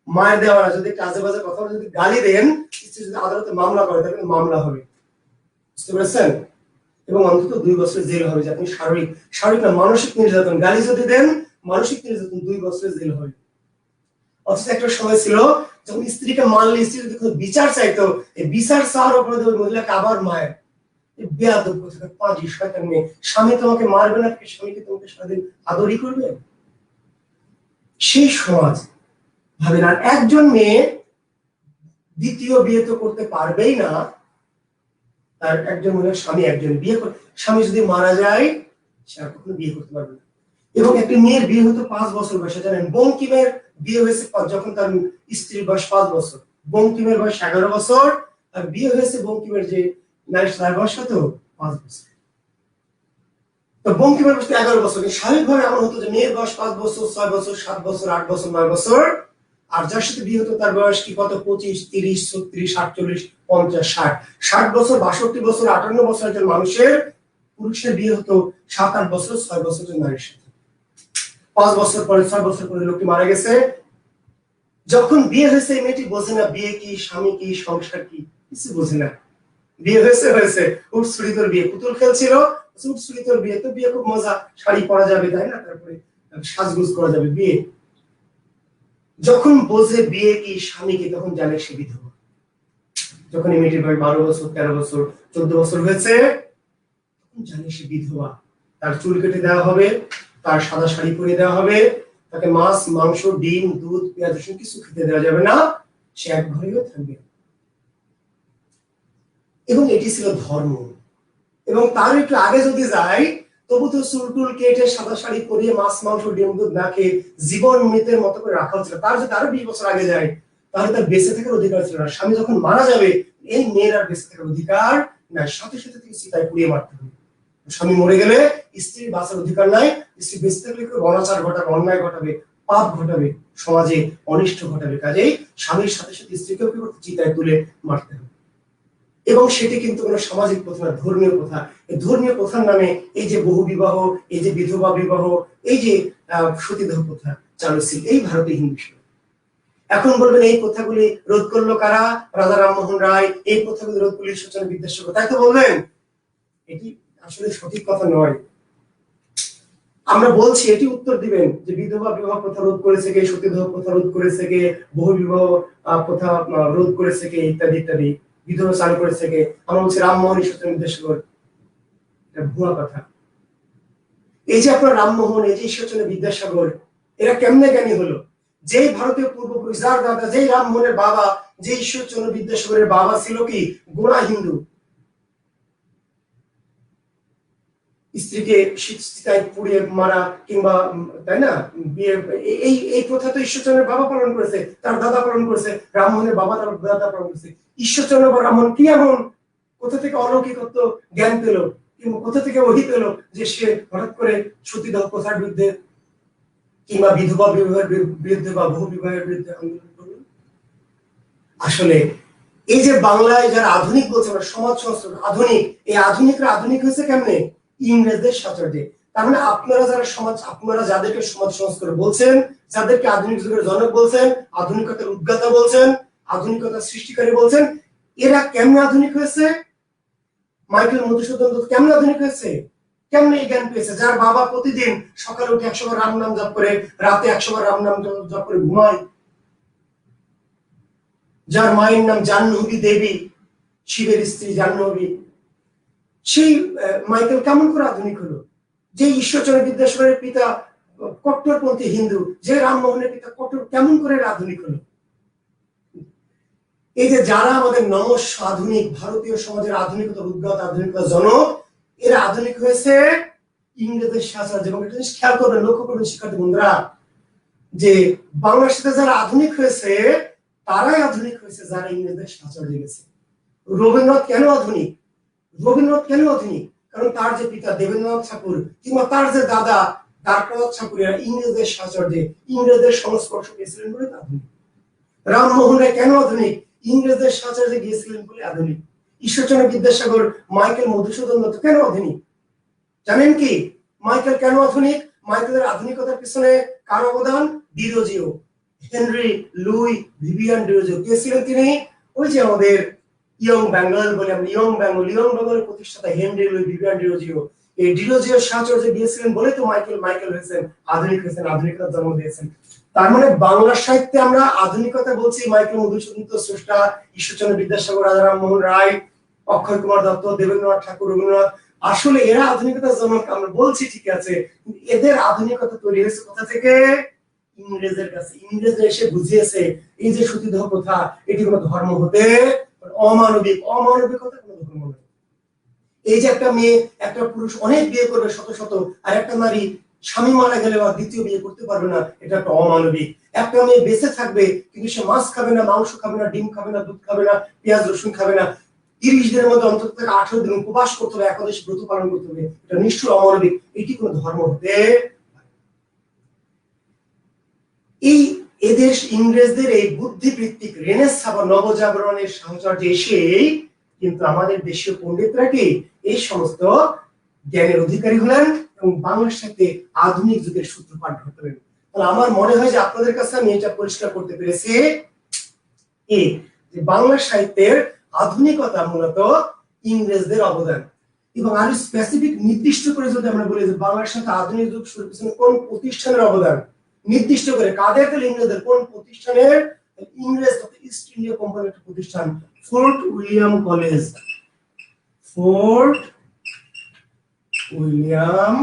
মায়ের দেওয়া, যদি কাজে বাজে কথা বলে, যদি গালি দেন, স্ত্রী যদি আদালতে মামলা করে, তাহলে মামলা হবে। বুঝতে পেরেছেন? এবং অন্তত 2 বছরের জেল হবে। যে আপনি শারীরিক না, মানসিক নির্যাতন, গালি যদি দেন, মানসিক নির্যাতন, 2 বছরের জেল হবে। অথচ একটা সময় ছিল যখন স্ত্রীকে মারলে, স্ত্রী যদি বিচার চাইতো, এই বিচার চাওয়ার অপরাধে ওই মহিলাকে আবার মায়ের। বেয়াদব কোথাকার, পাজি, শয়তান মেয়ে। স্বামী তোমাকে মারবে না, স্বামীকে তোমাকে সারাদিন আদরই করবে। সেই সমাজ ভাবেন। আর একজন মেয়ে দ্বিতীয় বিয়ে তো করতে পারবেই না, তার একজন মহিলার স্বামী একজন বিয়ে করে, স্বামী যদি মারা যায় সে আর কখনো বিয়ে করতে পারবে না। এবং একটি মেয়ের বিয়ে হতো 5 বছর বয়সে। জানেন, বঙ্কিমের বিয়ে হয়েছে যখন তার স্ত্রীর বয়স 5 বছর। বঙ্কিমের বয়স 11 বছর, আর বিয়ে হয়েছে বঙ্কিমের যে নারী, তার বয়স কত? 5 বছর। তো বঙ্কিমের বয়স 11 বছর। স্বাভাবিকভাবে এমন হতো যে মেয়ের বয়স 5 বছর, 6 বছর, 7 বছর, 8 বছর, 9 বছর। আর যার সাথে বিয়ে হতো তার বয়স কি কত? 25, 30, 36, 48, 50, 60। 60 বছর, 62 বছর, 58 বছর একজন মানুষের, পুরুষের বিয়ে হতো 7-8 বছর, 6 বছর নারীর সাথে। 5 বছর পরে, 6 বছর পরে লোকটি মারা গেছে। যখন বিয়ে হয়েছে, এই মেয়েটি বোঝে না বিয়ে কি, স্বামী কি, সংসার কি, কিছু বোঝে না। বিয়ে হয়েছে উঠছুড়ি তোর বিয়ে, পুতুল খেলছিল, উঠছুড়ি তোর বিয়ে, তো বিয়ে খুব মজা, শাড়ি পরা যাবে, তাই না? তারপরে সাজগোজ করা যাবে, বিয়ে। যখন বোঝে বিয়ে কি স্বামী কি তখন জানে সে বিধবা। যখন মেয়েটির বয়স 12 বছর, 13 বছর, 14 বছর হয়েছে তখন জানে সে বিধবা। তার চুল কেটে দেওয়া হবে, তার সাদা শাড়ি পরিয়ে দেওয়া হবে, তাকে মাছ মাংস ডিম দুধ পেঁয়াজ রসুন কিছু খেতে দেওয়া যাবে না, সে এক ঘরেও থাকবে। এবং এটি ছিল ধর্ম। এবং তার একটু আগে যদি যাই, তবু তো চুল টুল কেটে সাদা শাড়ি পরিয়ে মাছ মাংস ডিম দুধ না খেয়ে জীবন মৃতের মতো করে রাখা হচ্ছিল। তার যদি আরো 20 বছর আগে যায় তাহলে তার বেঁচে থাকার অধিকার ছিল না। স্বামী যখন মারা যাবে এই মেয়ের আর বেঁচে থাকার অধিকার না, সাথে সাথে থেকে চিতায় পুড়িয়ে মারতে হবে। স্বামী মরে গেলে স্ত্রীর বাঁচার অধিকার নাই, স্ত্রী বেঁচে থাকলে কেউ অনাচার ঘটাবে, অন্যায় ঘটাবে, পাপ ঘটাবে, সমাজে অনিষ্ট ঘটাবে। কাজেই স্বামীর সাথে সাথে স্ত্রীকেও কি করতে চিতায় তুলে মারতে হবে। এবং সেটি কিন্তু কোনো সামাজিক প্রথা না, ধর্মীয় প্রথা। এই ধর্মীয় প্রথার নামে এই যে বহু বিবাহ, এই যে বিধবা বিবাহ, এই যে সতীদাহ প্রথা চালু ছিল এই ভারতে হিন্দু ছিল। এখন বলবেন এই প্রথাগুলি রোধ করলো কারা? রাজা রামমোহন রায়। এই প্রথাগুলি রোধ করলে ঈশ্বরচন্দ্র বিদ্যাসাগর, তাই তো বলবেন? এটি আসলে সঠিক কথা নয়। আমরা বলছি এটি উত্তর দিবেন যে বিধবা বিবাহ প্রথা রোধ করেছে কে, সতীদাহ প্রথা রোধ করেছে কে, বহু বিবাহ প্রথা রোধ করেছে কে, ইত্যাদি ইত্যাদি, বিধবা চালু করেছে কে। আমরা বলছি রামমোহন ঈশ্বরচন্দ্র বিদ্যাসাগর। এটা ভুয়া কথা। এই যে আপনার রামমোহন, এই যে ঈশ্বরচন্দ্র বিদ্যাসাগর, এরা কেমনে জ্ঞানী হলো? যেই ভারতীয় পূর্বপুরুষ, যার দাদা, যেই রামমোহনের বাবা, যে ঈশ্বরচন্দ্র বিদ্যাসাগরের বাবা ছিল কি গোড়া হিন্দু, স্ত্রীকে চিতায় পুড়িয়ে মারা কিংবা, তাই না, বিয়ে, এই এই প্রথা তো ঈশ্বরচন্দ্রের বাবা পালন করেছে, তার দাদা পালন করেছে, রামমোহনের বাবা তার দাদা পালন করেছে। ঈশ্বরচন্দ্র বা রামমোহন কি এমন কোথা থেকে অলৌকিকত্ব জ্ঞান পেল কিংবা কোথা থেকে ওহি পেল যে সে হঠাৎ করে সতীদাহ প্রথার বিরুদ্ধে কিংবা বিধবা বিবাহের বিরুদ্ধে বা বহু বিবাহের বিরুদ্ধে আন্দোলন করল? আসলে এই যে বাংলায় যারা আধুনিক বলছে, সমাজ সংস্কার আধুনিক, এই আধুনিকরা আধুনিক হয়েছে কেমনে? ইংরেজদের সাহায্যে। তার মানে আপনারা যারা আপনারা যাদেরকে সমাজ সংস্কার বলছেন, যাদেরকে আধুনিক যুগের জনক বলছেন, আধুনিকতার উদ্গাতা বলছেন, আধুনিকতার সৃষ্টিকারী বলছেন, এরা কেমনে আধুনিক হয়েছে? মাইকেল মধুসূদন দত্ত কেমনে আধুনিক হয়েছে? কেমনে এই জ্ঞান পেয়েছে? যার বাবা প্রতিদিন সকালে উঠে 100 বার রাম নাম জপ করে, রাতে 100 বার রাম নাম জপ করে ঘুমায়, যার মায়ের নাম জাহ্নবী দেবী, শিবের স্ত্রী জাহ্নবী, সেই মাইকেল কেমন করে আধুনিক হলো? যে ঈশ্বরচন্দ্র বিদ্যাসাগরের পিতা কট্টরপন্থী হিন্দু, যে রামমোহনের পিতা কট্টর, কেমন করে আধুনিক হলো? এই যে যারা আমাদের নমস্য আধুনিক ভারতীয় সমাজের আধুনিকতার উদ্গাত, আধুনিকতার জনক, এরা আধুনিক হয়েছে ইংরেজদের সাহায্যে। এবং এটা খেয়াল করবেন, লক্ষ্য করবেন শিক্ষার্থী বন্ধুরা, যে বাংলার সাথে যারা আধুনিক হয়েছে তারাই আধুনিক হয়েছে যারা ইংরেজদের সাহায্যে গেছে। রবীন্দ্রনাথ কেন আধুনিক? রবীন্দ্রনাথ কেন আধুনিক? কারণ তার যে পিতা দেবেন্দ্রনাথ ঠাকুর কিংবা তার যে দাদা দ্বারকানাথ ঠাকুর, এরা ইংরেজদের সাহায্যে, ইংরেজদের সংস্পর্শ পেয়েছিলেন বলে আধুনিক। রামমোহন রায় কেন আধুনিক? ইংরেজদের সাহায্যে গিয়েছিলেন বলে আধুনিক। ঈশ্বরচন্দ্র বিদ্যাসাগর, মাইকেল মধুসূদন দত্ত কেন আধুনিক? জানেন কি মাইকেল কেন আধুনিক? মাইকেলের আধুনিকতার পিছনে কার অবদান? Derozio, Henry Louis Vivian Derozio. কে ছিলেন তিনি? ওই যে আমাদের ইয়ং বেঙ্গল বলে, আমরা ইয়ং বেঙ্গলের প্রতিষ্ঠাতা হেনরি লুই ভিভিয়ান ডিরোজিও। এই ডিরোজিওর সাহায্যে গিয়েছিলেন বলে তো মাইকেল হয়েছেন, আধুনিক হয়েছেন, আধুনিকতার জন্ম দিয়েছেন। তার মানে বাংলা সাহিত্যে আমরা আধুনিকতা বলছি মাইকেল মধুসূদন দত্ত স্রষ্টা, ঈশ্বরচন্দ্র বিদ্যাসাগর, রাজা রামমোহন রায়, অক্ষয় কুমার দত্ত, দেবেন্দ্রনাথ ঠাকুর, রবীন্দ্রনাথ। আসলে এরা আধুনিকতার জনক আমরা বলছি, ঠিক আছে, কিন্তু এদের আধুনিকতা তৈরি হয়েছে কোথা থেকে? ইংরেজের কাছে। ইংরেজরা এসে বুঝিয়েছে এই যে সতীদাহ প্রথা, এটি কোনো ধর্ম হতে অমানবিক, অমানবিকতা কোনো ধর্ম নয়। এই যে একটা মেয়ে, একটা পুরুষ অনেক বিয়ে করবে শত শত, আর একটা নারী স্বামী মারা গেলে বা দ্বিতীয় বিয়ে করতে পারবে না, এটা একটা অমানবিক। একটা মেয়ে বেঁচে থাকবে কিন্তু সে মাছ খাবে না, মাংস খাবে না, ডিম খাবে না, দুধ খাবে না, পেঁয়াজ রসুন খাবে না, 30 দিনের মধ্যে অন্তত 18 দিন উপবাস করতে হবে, একাদশী ব্রত পালন করতে হবে, এটা নিশ্চয় অমানবিক। এটি কোনো ধর্ম হতে। এই এদেশ ইংরেজদের এই বুদ্ধিবৃত্তিক রেনেসাঁ বা নবজাগরণের সাহচর্যে এসে কিন্তু আমাদের দেশীয় পণ্ডিতরা কি এই সমস্ত জ্ঞানের অধিকারী হলেন এবং বাংলার সাথে আধুনিক যুগের সূত্রপাত ঘটালেন। তাহলে আমার মনে হয় যে আপনাদের কাছে আমি এটা পরিষ্কার করতে পেরেছি যে বাংলা সাহিত্যের আধুনিকতা মূলত ইংরেজদের অবদান। এবং আরো স্পেসিফিক নির্দিষ্ট করে যদি আমরা বলি যে বাংলার সাথে আধুনিক যুগ শুরু পিছনে কোন প্রতিষ্ঠানের অবদান, নির্দিষ্ট করে কাদের, তাহলে ইংরেজদের। কোন প্রতিষ্ঠানের? ইংরেজ তথা ইস্ট ইন্ডিয়া কোম্পানির একটা প্রতিষ্ঠান, fort William college. Fort William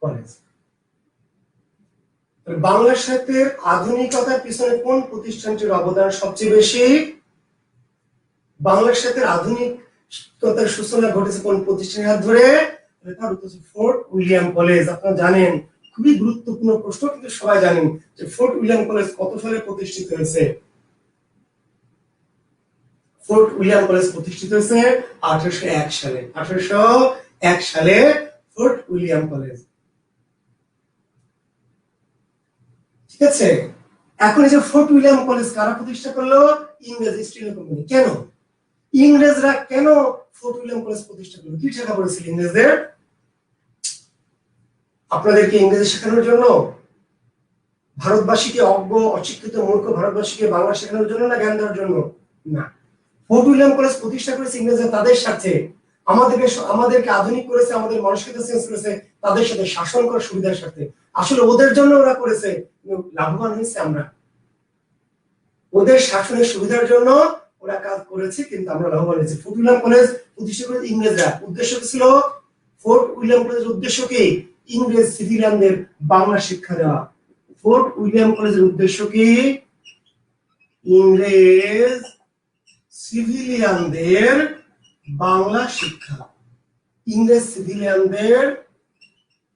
college. Bangla সাহিত্যের আধুনিকতার পিছনে কোন প্রতিষ্ঠানটির অবদান সবচেয়ে বেশি? বাংলা সাহিত্যের আধুনিকতার সূচনা ঘটেছে কোন প্রতিষ্ঠানের হাত ধরে? তার উত্তর হচ্ছে ফোর্ট উইলিয়াম কলেজ। আপনারা জানেন, খুবই গুরুত্বপূর্ণ প্রশ্ন, কিন্তু সবাই জানেন যে ফোর্ট উইলিয়াম কলেজ কত সালে প্রতিষ্ঠিত হয়েছে? ফোর্ট উইলিয়াম কলেজ প্রতিষ্ঠিত হয়েছে 1801 সালে। 1801 সালে ফোর্ট উইলিয়াম কলেজ। ঠিক আছে, এখন এই যে ফোর্ট উইলিয়াম কলেজ কারা প্রতিষ্ঠা করলো? ইংরেজ ইস্ট ইন্ডিয়া কোম্পানি। কেন ইংরেজরা কেন ফোর্ট উইলিয়াম কলেজ প্রতিষ্ঠা করলো? কি টাকা পড়েছিল ইংরেজদের? আপনাদেরকে ইংরেজি শেখানোর জন্য? ভারতবাসীকে অজ্ঞ, অশিক্ষিত, মূর্খ ভারতবাসীকে বাংলা শেখানোর জন্য, না জ্ঞান দেওয়ার জন্য? না। ফোর্ট উইলিয়াম কলেজ প্রতিষ্ঠা করেছে ইংরেজরা তাদের সাথে, আমাদেরকে আধুনিক করেছে, আমাদের মানসিকতা চেঞ্জ করেছে, তাদের সাথে শাসন করার সুবিধার সাথে। আসলে ওদের জন্য ওরা করেছে, লাভবান হয়েছে আমরা। ওদের শাসনের সুবিধার জন্য ওরা কাজ করেছে, কিন্তু আমরা লাভবান হয়েছি। ফোর্ট উইলিয়াম কলেজ প্রতিষ্ঠা করেছে ইংরেজরা। উদ্দেশ্য ছিল, ফোর্ট উইলিয়াম কলেজের উদ্দেশ্য কি? ইংরেজ সিভিলিয়ানদের বাংলা শিক্ষা দেওয়া। ফোর্ট উইলিয়াম কলেজের উদ্দেশ্য কি? ইংরেজ সিভিলিয়ানদের বাংলা শিক্ষা। ইংরেজ সিভিলিয়ানদের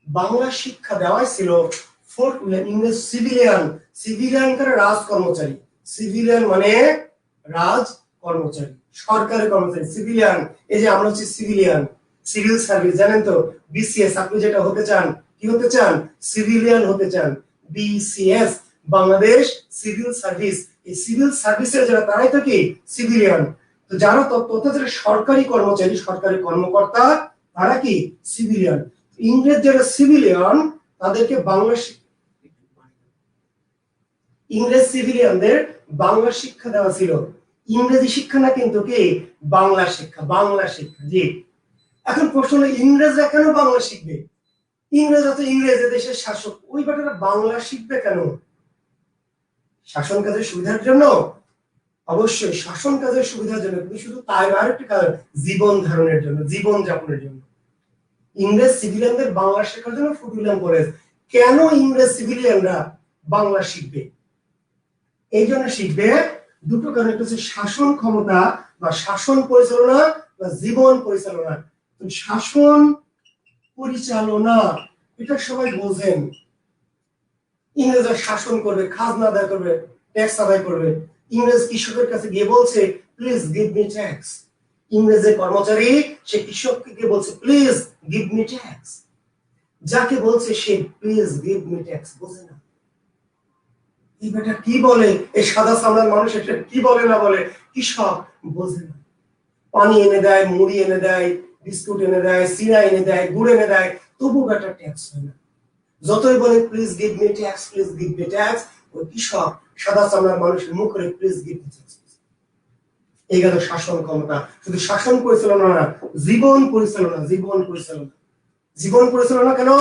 বাংলা শিক্ষা দেওয়াই ছিল ফোর্ট উইলিয়াম। ইংরেজ সিভিলিয়ান, সিভিলিয়ান কারা? রাজ কর্মচারী। সিভিলিয়ান মানে রাজ কর্মচারী, সরকারি কর্মচারী। সিভিলিয়ান, এই যে আমরা হচ্ছে সিভিলিয়ান, সিভিল সার্ভিস, জানেন তো? বিসিএস, আপনি যেটা হতে চান, কি হতে চান? সিভিলিয়ান হতে চান। BCS, Bangladesh civil service. এই সিভিল সার্ভিসের যারা, তারাই তো কি সিভিলিয়ান। তো যারা তথা যারা সরকারি কর্মচারী, সরকারি কর্মকর্তা, তারা কি সিভিলিয়ান। ইংরেজ যারা সিভিলিয়ান, তাদেরকে বাংলা, ইংরেজ সিভিলিয়ানদের বাংলা শিক্ষা দেওয়া ছিল। ইংরেজি শিক্ষা না, কিন্তু কি বাংলা শিক্ষা। বাংলা শিক্ষা, জি। এখন প্রশ্ন হলো, ইংরেজরা কেন বাংলা শিখবে? ইংরেজরা তো ইংরেজ দেশের শাসক, ওই বেটারা বাংলা শিখবে কেন? শাসন কাজের সুবিধার জন্য? অবশ্যই শাসন কাজের সুবিধার জন্য, কিন্তু শুধু তাই আর একটি কারণ, জীবন ধারণের জন্য, জীবন যাপনের জন্য। ইংরেজ সিভিলিয়ানদের বাংলা শেখার জন্য ফোর্ট উইলিয়াম কলেজ। কেন ইংরেজ সিভিলিয়ানরা বাংলা শিখবে? এই জন্য শিখবে দুটো কারণ, একটা হচ্ছে শাসন ক্ষমতা বা শাসন পরিচালনা বা জীবন পরিচালনা। শাসন পরিচালনা এটা সবাই বোঝেন। ইংরেজরা শাসন করবে, খাজনা আদায় করবে, ট্যাক্স আদায় করবে। ইংরেজ কৃষকের কাছে গিয়ে বলছে, প্লিজ গিভ মি ট্যাক্স। ইংরেজের কর্মচারী সে কৃষককে গিয়ে বলছে, প্লিজ গিভ মি ট্যাক্স। যাকে বলছে সে প্লিজ গিভ মি ট্যাক্স বোঝে না। এটা কি বলে? এই সাদা চামড়ার মানুষ এটা কি বলে না বলে, কৃষক বোঝে না। পানি এনে দেয়, মুড়ি এনে দেয়, বিস্কুট এনে দেয়, সিরা এনে দেয়, গুড় এনে দেয়, তবু বেটা ট্যাক্স হয় না। যতই বলে please give me tax, please give me tax, ওই কৃষক সাদা চামড়ার মানুষের মুখ করে প্লিজ গিভ মি ট্যাক্স। এই গেল শাসন ক্ষমতা। শুধু শাসন পরিচালনা না, জীবন পরিচালনা। জীবন পরিচালনা, জীবন পরিচালনা কেন?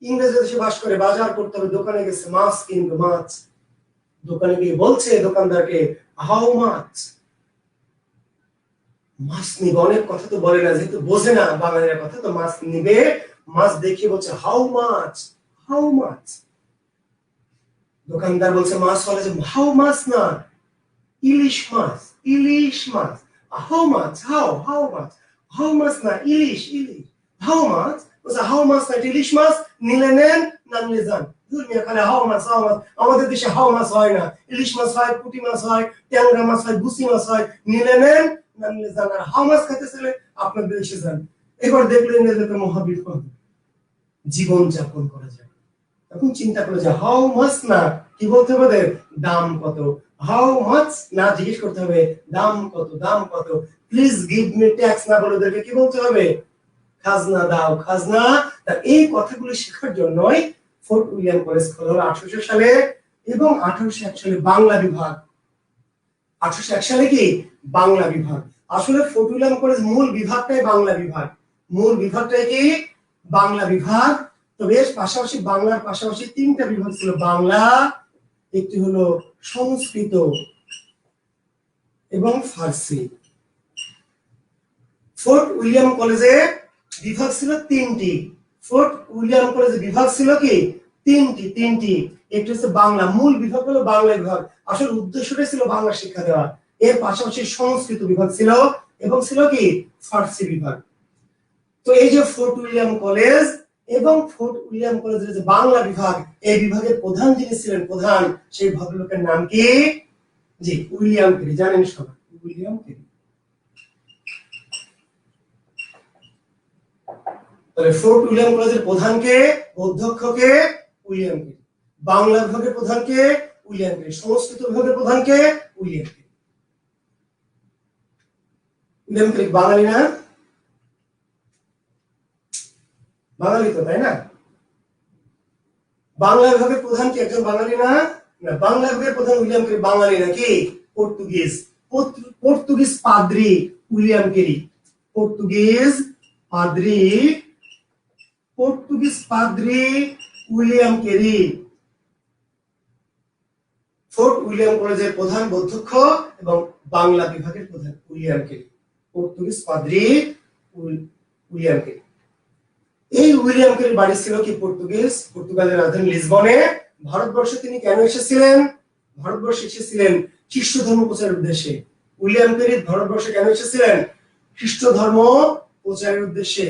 ইংরেজ দেশে বাস করে, বাজার করতে হবে, দোকানে গেছে, মাছ কিনবে, মাছ দোকানে গিয়ে বলছে দোকানদারকে, হাউ মাছ? মাছ নিবে, অনেক কথা তো বলে না, যেহেতু বোঝে না বাঙালির কথা, তো মাছ নিবে। মাছ দেখিয়ে বলছে হাউ মাছ, হাউ মাছ। দোকানদার বলছে মাছ হলে, যে হাউ মাছ না, ইলিশ মাছ, ইলিশ মাছ। হাউ মাছ, হাউ হাউ মাছ, হাউ মাছ না, ইলিশ, ইলিশ। হাউ মাছ বলছে, হাউ মাছ না, ইলিশ মাছ। নিলে নেন, না নিলে যান। দুনিয়া খালে হাউ মাছ, হাউ মাছ। আমাদের দেশে হাউ মাছ হয় না, ইলিশ মাছ হয়, পুঁটি মাছ হয়, ট্যাংরা মাছ হয়, গুচি মাছ হয়। নিলে নেন, না নিলে যান। আর হাউ মাছ খাইতে চাইলে আপনাদের দেশে যান। এবার দেখলেন যে মহাবিপদ, জীবন যাপন করা যায়। তখন চিন্তা করে যে হাউ মাছ না, কি বলতে হবে? দাম কত। হাউ মাছ না, জিজ্ঞেস করতে হবে দাম কত, দাম কত। প্লিজ গিভ মি ট্যাক্স না বলে ওদেরকে কি বলতে হবে? খাজনা দাও, খাজনা। এই কথাগুলো শেখার জন্যই ফোর্ট উইলিয়াম কলেজ খোলা হলো 1800 সালে, এবং 1801 সালে বাংলা বিভাগ। 1801 সালে কি বাংলা বিভাগ। আসলে ফোর্ট উইলিয়াম কলেজ মূল বিভাগটাই বাংলা বিভাগ। মূল বিভাগটাই কি বাংলা বিভাগ। তবে এর পাশাপাশি বাংলার পাশাপাশি তিনটা বিভাগ ছিল, বাংলা, একটি হলো সংস্কৃত এবং ফার্সি। ফোর্ট উইলিয়াম কলেজে বিভাগ ছিল তিনটি। ফোর্ট উইলিয়াম কলেজে বিভাগ ছিল কি তিনটি। একটি হচ্ছে বাংলা, মূল বিভাগ হলো বাংলা বিভাগ, আসলে উদ্দেশ্যটাই ছিল বাংলা শিক্ষা দেওয়া। এর পাশাপাশি সংস্কৃত বিভাগ ছিল এবং ছিল কি ফার্সি বিভাগ। তো এই যে ফোর্ট উইলিয়াম কলেজ এবং ফোর্ট উইলিয়াম কলেজের যে বাংলা বিভাগ, এই বিভাগের প্রধান যিনি ছিলেন, প্রধান সেই ভদ্রলোকের নাম কি? জি, উইলিয়াম কেরি। জানেন সবাই উইলিয়াম কেরি। তাহলে ফোর্ট উইলিয়াম কলেজের প্রধানকে, অধ্যক্ষকে উইলিয়াম কেরি, বাংলা বিভাগের প্রধানকে উইলিয়াম কেরি, সংস্কৃত বিভাগের প্রধানকে উইলিয়াম কেরি। উইলিয়াম কেরি বাঙালি না? বাঙালি তো, তাই না? বাংলা বিভাগের প্রধান কি একজন বাঙালি না? না, বাংলা বিভাগের প্রধান উইলিয়াম কেরি বাঙালি নাকি? পর্তুগিজ। পর্তুগিজ পাদ্রী উইলিয়াম কেরি। পর্তুগিজ পাদ্রী উইলিয়াম কেরি। ফোর্ট উইলিয়াম কলেজের প্রধান, অধ্যক্ষ এবং বাংলা বিভাগের প্রধান উইলিয়াম কেরি। পর্তুগিজ পাদ্রী উইলিয়াম কেরি। এই উইলিয়াম কেরির বাড়ি ছিল কি পর্তুগালের রাজধানী লিসবনে। ভারতবর্ষে তিনি কেন এসেছিলেন? ভারতবর্ষে এসেছিলেন খ্রিস্ট ধর্ম প্রচারের উদ্দেশ্যে। উইলিয়াম কেরি ভারতবর্ষে কেন এসেছিলেন? খ্রিস্ট ধর্ম প্রচারের উদ্দেশ্যে।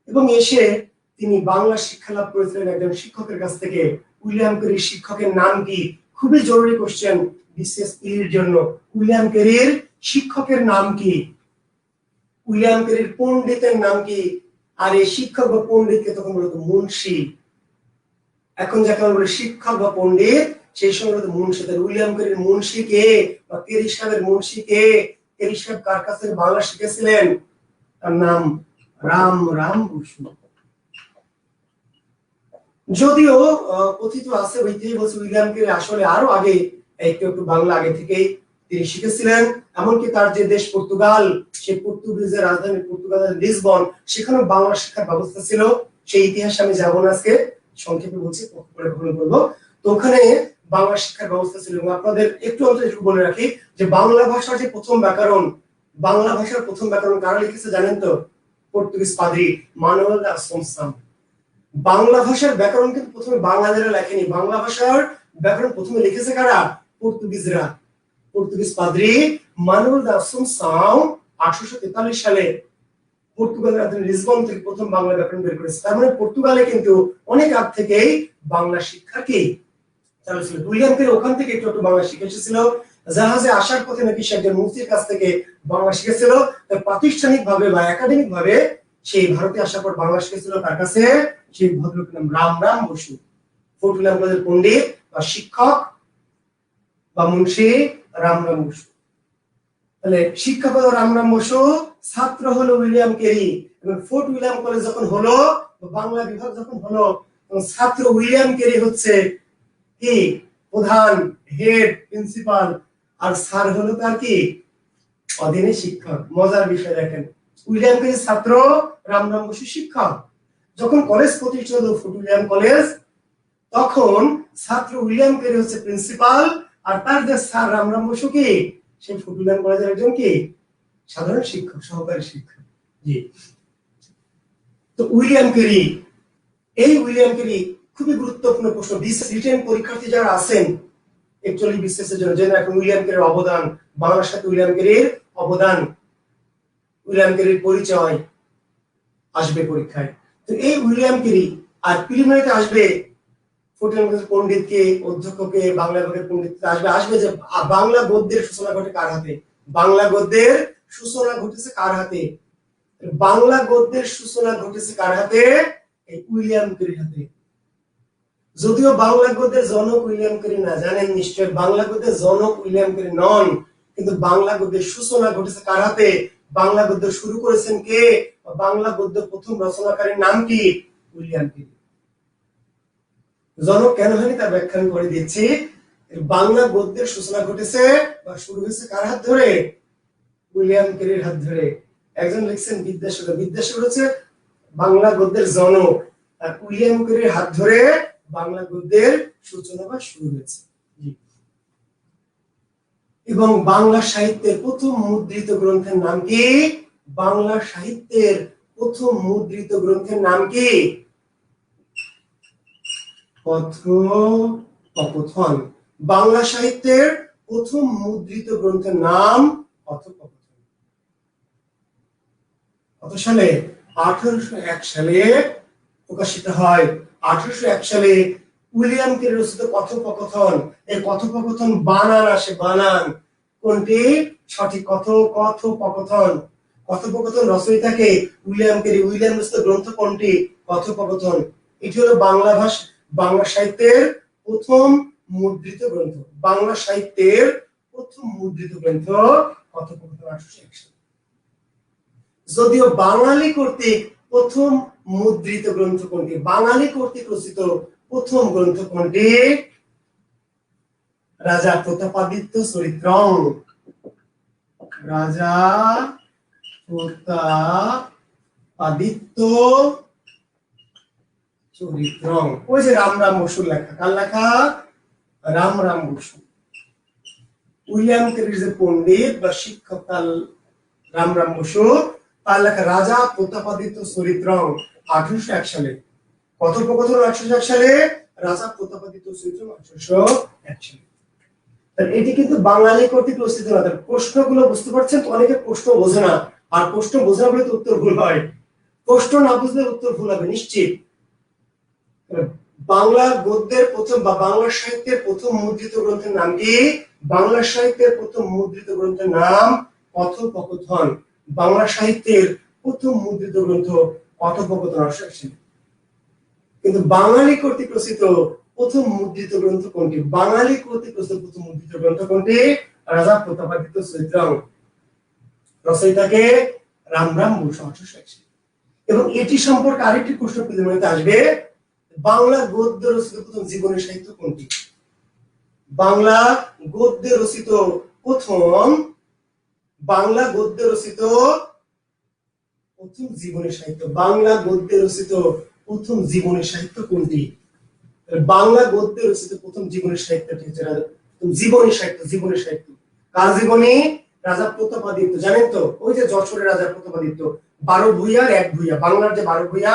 এবং এসে তিনি বাংলা শিক্ষা লাভ করেছিলেন একজন শিক্ষকের কাছ থেকে। উইলিয়াম কেরির শিক্ষকের নাম কি? খুবই জরুরি কোশ্চেন বিশেষ এর জন্য। উইলিয়াম কেরির শিক্ষকের নাম কি? উইলিয়াম কেরির পণ্ডিতের নাম কি? আর এই শিক্ষক বা পণ্ডিতকে তখন বলতো মুন্সি। এখন যাকে আমরা বলি শিক্ষক বা পণ্ডিত, সেই সময় বলতো মুন্সি। উইলিয়াম কেরির মুন্সি কে বা কেরি সাহেবের মুন্সি কে? কেরি সাহেব কার কাছ থেকে বাংলা শিখেছিলেন? তার নাম রাম বসু। যদিও কথিত আছে, ঐতিহাসিক বলছে উইলিয়াম কেরি আসলে আরো আগে একটু বাংলা আগে থেকেই তিনি শিখেছিলেন। এমনকি তার যে দেশ পর্তুগাল, সেই পর্তুগিজের রাজধানী পর্তুগালের লিসবন, সেখানেও বাংলা শিক্ষার ব্যবস্থা ছিল। সেই ইতিহাস আমি যাবো না, আজকে সংক্ষেপে বলছি, পরে ভ্রমণ করবো। তো ওখানে বাংলা শিক্ষার ব্যবস্থা ছিল। এবং আপনাদের একটু বলে রাখি যে বাংলা ভাষার যে প্রথম ব্যাকরণ, বাংলা ভাষার প্রথম ব্যাকরণ কারা লিখেছে জানেন তো? পর্তুগিজ পাদ্রী মানুয়েল দা আসুনসন। বাংলা ভাষার ব্যাকরণ কিন্তু প্রথমে বাঙালিরা লেখেনি, বাংলা ভাষার ব্যাকরণ প্রথমে লিখেছে কারা? পর্তুগিজরা। পর্তুগিজ পাদ্রী মানুয়েল দা আসুনসন 1843 সালে পর্তুগালের রাজধানী লিসবন থেকে প্রথম বাংলা ব্যাকরণ বের করেছে। তার মানে পর্তুগালে কিন্তু অনেক আগ থেকেই বাংলা শিক্ষা কি চালু ছিল। উইলিয়াম কেরি ওখান থেকে একটু বাংলা শিখে এসেছিল। জাহাজে আসার পথে নাকি সে একজন মুফতির কাছ থেকে বাংলা শিখেছিল। প্রাতিষ্ঠানিক ভাবে বা একাডেমিক ভাবে সেই ভারতে আসার পর বাংলা শিখেছিল তার কাছে সেই ভদ্রলোকের নাম রাম বসু। ফোর্ট উইলিয়াম কলেজের পণ্ডিত বা শিক্ষক বা মুন্সি রাম বসু। তাহলে শিক্ষক হলো রাম বসু, ছাত্র হলো উইলিয়াম কেরি। এবং ফোর্ট উইলিয়াম কলেজ যখন হলো, বাংলা বিভাগ যখন হলো, ছাত্র উইলিয়াম কেরি হচ্ছে কি প্রধান, হেড, প্রিন্সিপাল, আর স্যার হলো তার কি অধীনে শিক্ষক। মজার বিষয় দেখেন, উইলিয়াম কেরি ছাত্র, রাম বসু শিক্ষক। যখন কলেজ প্রতিষ্ঠিত হলো ফোর্ট উইলিয়াম কলেজ, তখন ছাত্র উইলিয়াম কেরি হচ্ছে প্রিন্সিপাল, আর তার যে স্যার রাম বসু কি সেই ফোর্ট উইলিয়াম কলেজের একজন কি সাধারণ শিক্ষক, সহকারী শিক্ষক। জি। তো উইলিয়াম কেরি, এই উইলিয়াম কেরি খুবই গুরুত্বপূর্ণ প্রশ্ন। রিটেন পরীক্ষার্থী যারা আছেন একচুয়ালি বিসিএস এর জন্য জেনে রাখুন উইলিয়াম কেরির অবদান, বাংলার সাথে উইলিয়াম কেরির অবদান, উইলিয়াম কেরির পরিচয় আসবে পরীক্ষায়। তো এই উইলিয়াম কেরি আর প্রিলিমিনারিতে আসবে ফোর্ট উইলিয়াম কলেজের পণ্ডিতকে, অধ্যক্ষকে, বাংলা বিভাগের পণ্ডিত আসবে যে বাংলা গদ্যের সূচনা ঘটে কার হাতে? বাংলা গদ্যের সূচনা ঘটেছে কার হাতে? বাংলা গদ্যের সূচনা ঘটেছে কার হাতে? এই উইলিয়াম কেরির হাতে। যদিও বাংলা গদ্যের জনক উইলিয়াম কেরি না, জানেন নিশ্চয় বাংলা গদ্যের জনক উইলিয়াম কেরি নন, কিন্তু বাংলা গদ্যের সূচনা ঘটেছে কার হাতে? বাংলা গদ্য শুরু করেছেন কে? বাংলা গদ্য প্রথম রচনাকারীর নাম কি? William Carey. জনক কেন হয়নি তার ব্যাখ্যা আমি করে দিচ্ছি। বাংলা গদ্যের সূচনা ঘটেছে বা শুরু হয়েছে কার হাত ধরে? উইলিয়াম কেরির হাত ধরে। একজন লিখছেন বিদ্যাসাগর। বিদ্যাসাগর হচ্ছে বাংলা গদ্যের জনক, উইলিয়াম ক্যারির হাত ধরে বাংলা গদ্যের সূচনা বা শুরু হয়েছে। এবং বাংলা সাহিত্যের প্রথম মুদ্রিত গ্রন্থের নাম কি? বাংলা সাহিত্যের প্রথম মুদ্রিত গ্রন্থের নাম কি? কথোপকথন। বাংলা সাহিত্যের প্রথম মুদ্রিত গ্রন্থের নাম কথোপকথন। কত সালে? 1801 সালে প্রকাশিত হয়। 1801 সালে উইলিয়াম ক্যারি রচিত কথোপকথন। এই কথোপকথন বানান আসে, বানান কোনটি সঠিক? কথোপকথন। কথোপকথন রচয়িতাকে উইলিয়াম ক্যারি। উইলিয়াম রচিত গ্রন্থ কোনটি? কথোপকথন। এটি হলো বাংলা সাহিত্যের প্রথম মুদ্রিত গ্রন্থ। বাংলা সাহিত্যের প্রথম মুদ্রিত গ্রন্থ কথোপকথন 1801 সালে। যদিও বাঙালি কর্তৃক প্রথম মুদ্রিত গ্রন্থ কোনটি? বাঙালি কর্তৃক রচিত প্রথম গ্রন্থ কোনটি? রাজা প্রতাপাদিত্য চরিত্রং। রাজা প্রতাপাদিত্য চরিত্রং। ওই যে রামরাম বসুর লেখা। কার লেখা? রামরাম বসু। উইলিয়াম ক্যারির যে পণ্ডিত বা শিক্ষক তার রামরাম বসু, তার লেখা রাজা প্রতাপাদিত্য চরিত্রং 1801 সালে। কথোপকথন 1801 সালে, রাজা প্রতাপাদিত্য চরিত্রং 1801 সালে। এটি কিন্তু বাঙালি কর্তৃক রচিত না। প্রশ্নগুলো বুঝতে পারছেন তো? অনেকে প্রশ্ন বোঝে না, আর প্রশ্ন বোঝা বলে তো উত্তর ভুল হয়। প্রশ্ন না বুঝলে উত্তর ভুল হবে নিশ্চিত। বাংলা গদ্যের প্রথম বা বাংলা সাহিত্যের প্রথম মুদ্রিত গ্রন্থের নাম কি? বাংলা সাহিত্যের প্রথম মুদ্রিত গ্রন্থের নাম কথোপকথন। বাংলা সাহিত্যের প্রথম মুদ্রিত গ্রন্থ কথোপকথন 1801 সালে। কিন্তু বাঙালি কর্তৃক রচিত প্রথম মুদ্রিত গ্রন্থ কোনটি? বাঙালি কর্তৃক রচিত প্রথম মুদ্রিত গ্রন্থ কোনটি? রাজা প্রতাপাদিত্য চরিত্রং। রচয়িতাকে রামরাম বসু 1801 সালে। এবং এটি সম্পর্কে আরেকটি প্রশ্ন প্রতিযোগিতা আসবে, বাংলা গদ্য রচিত প্রথম জীবনী সাহিত্য কোনটি? বাংলা গদ্যে রচিত প্রথম বাংলা গদ্যে রচিত প্রথম জীবনী সাহিত্য। বাংলা গদ্যে রচিত প্রথম জীবনী সাহিত্য কোনটি? বাংলা গদ্যে রচিত প্রথম জীবনী সাহিত্যটি হচ্ছে জীবনী সাহিত্য। জীবনী সাহিত্য কার জীবনী? রাজা প্রতাপাদিত্য। জানেন তো, ওই যে যশোরের রাজা প্রতাপাদিত্য, 12 ভূঁইয়ার এক ভূঁইয়া। বাংলার যে 12 ভূঁইয়া,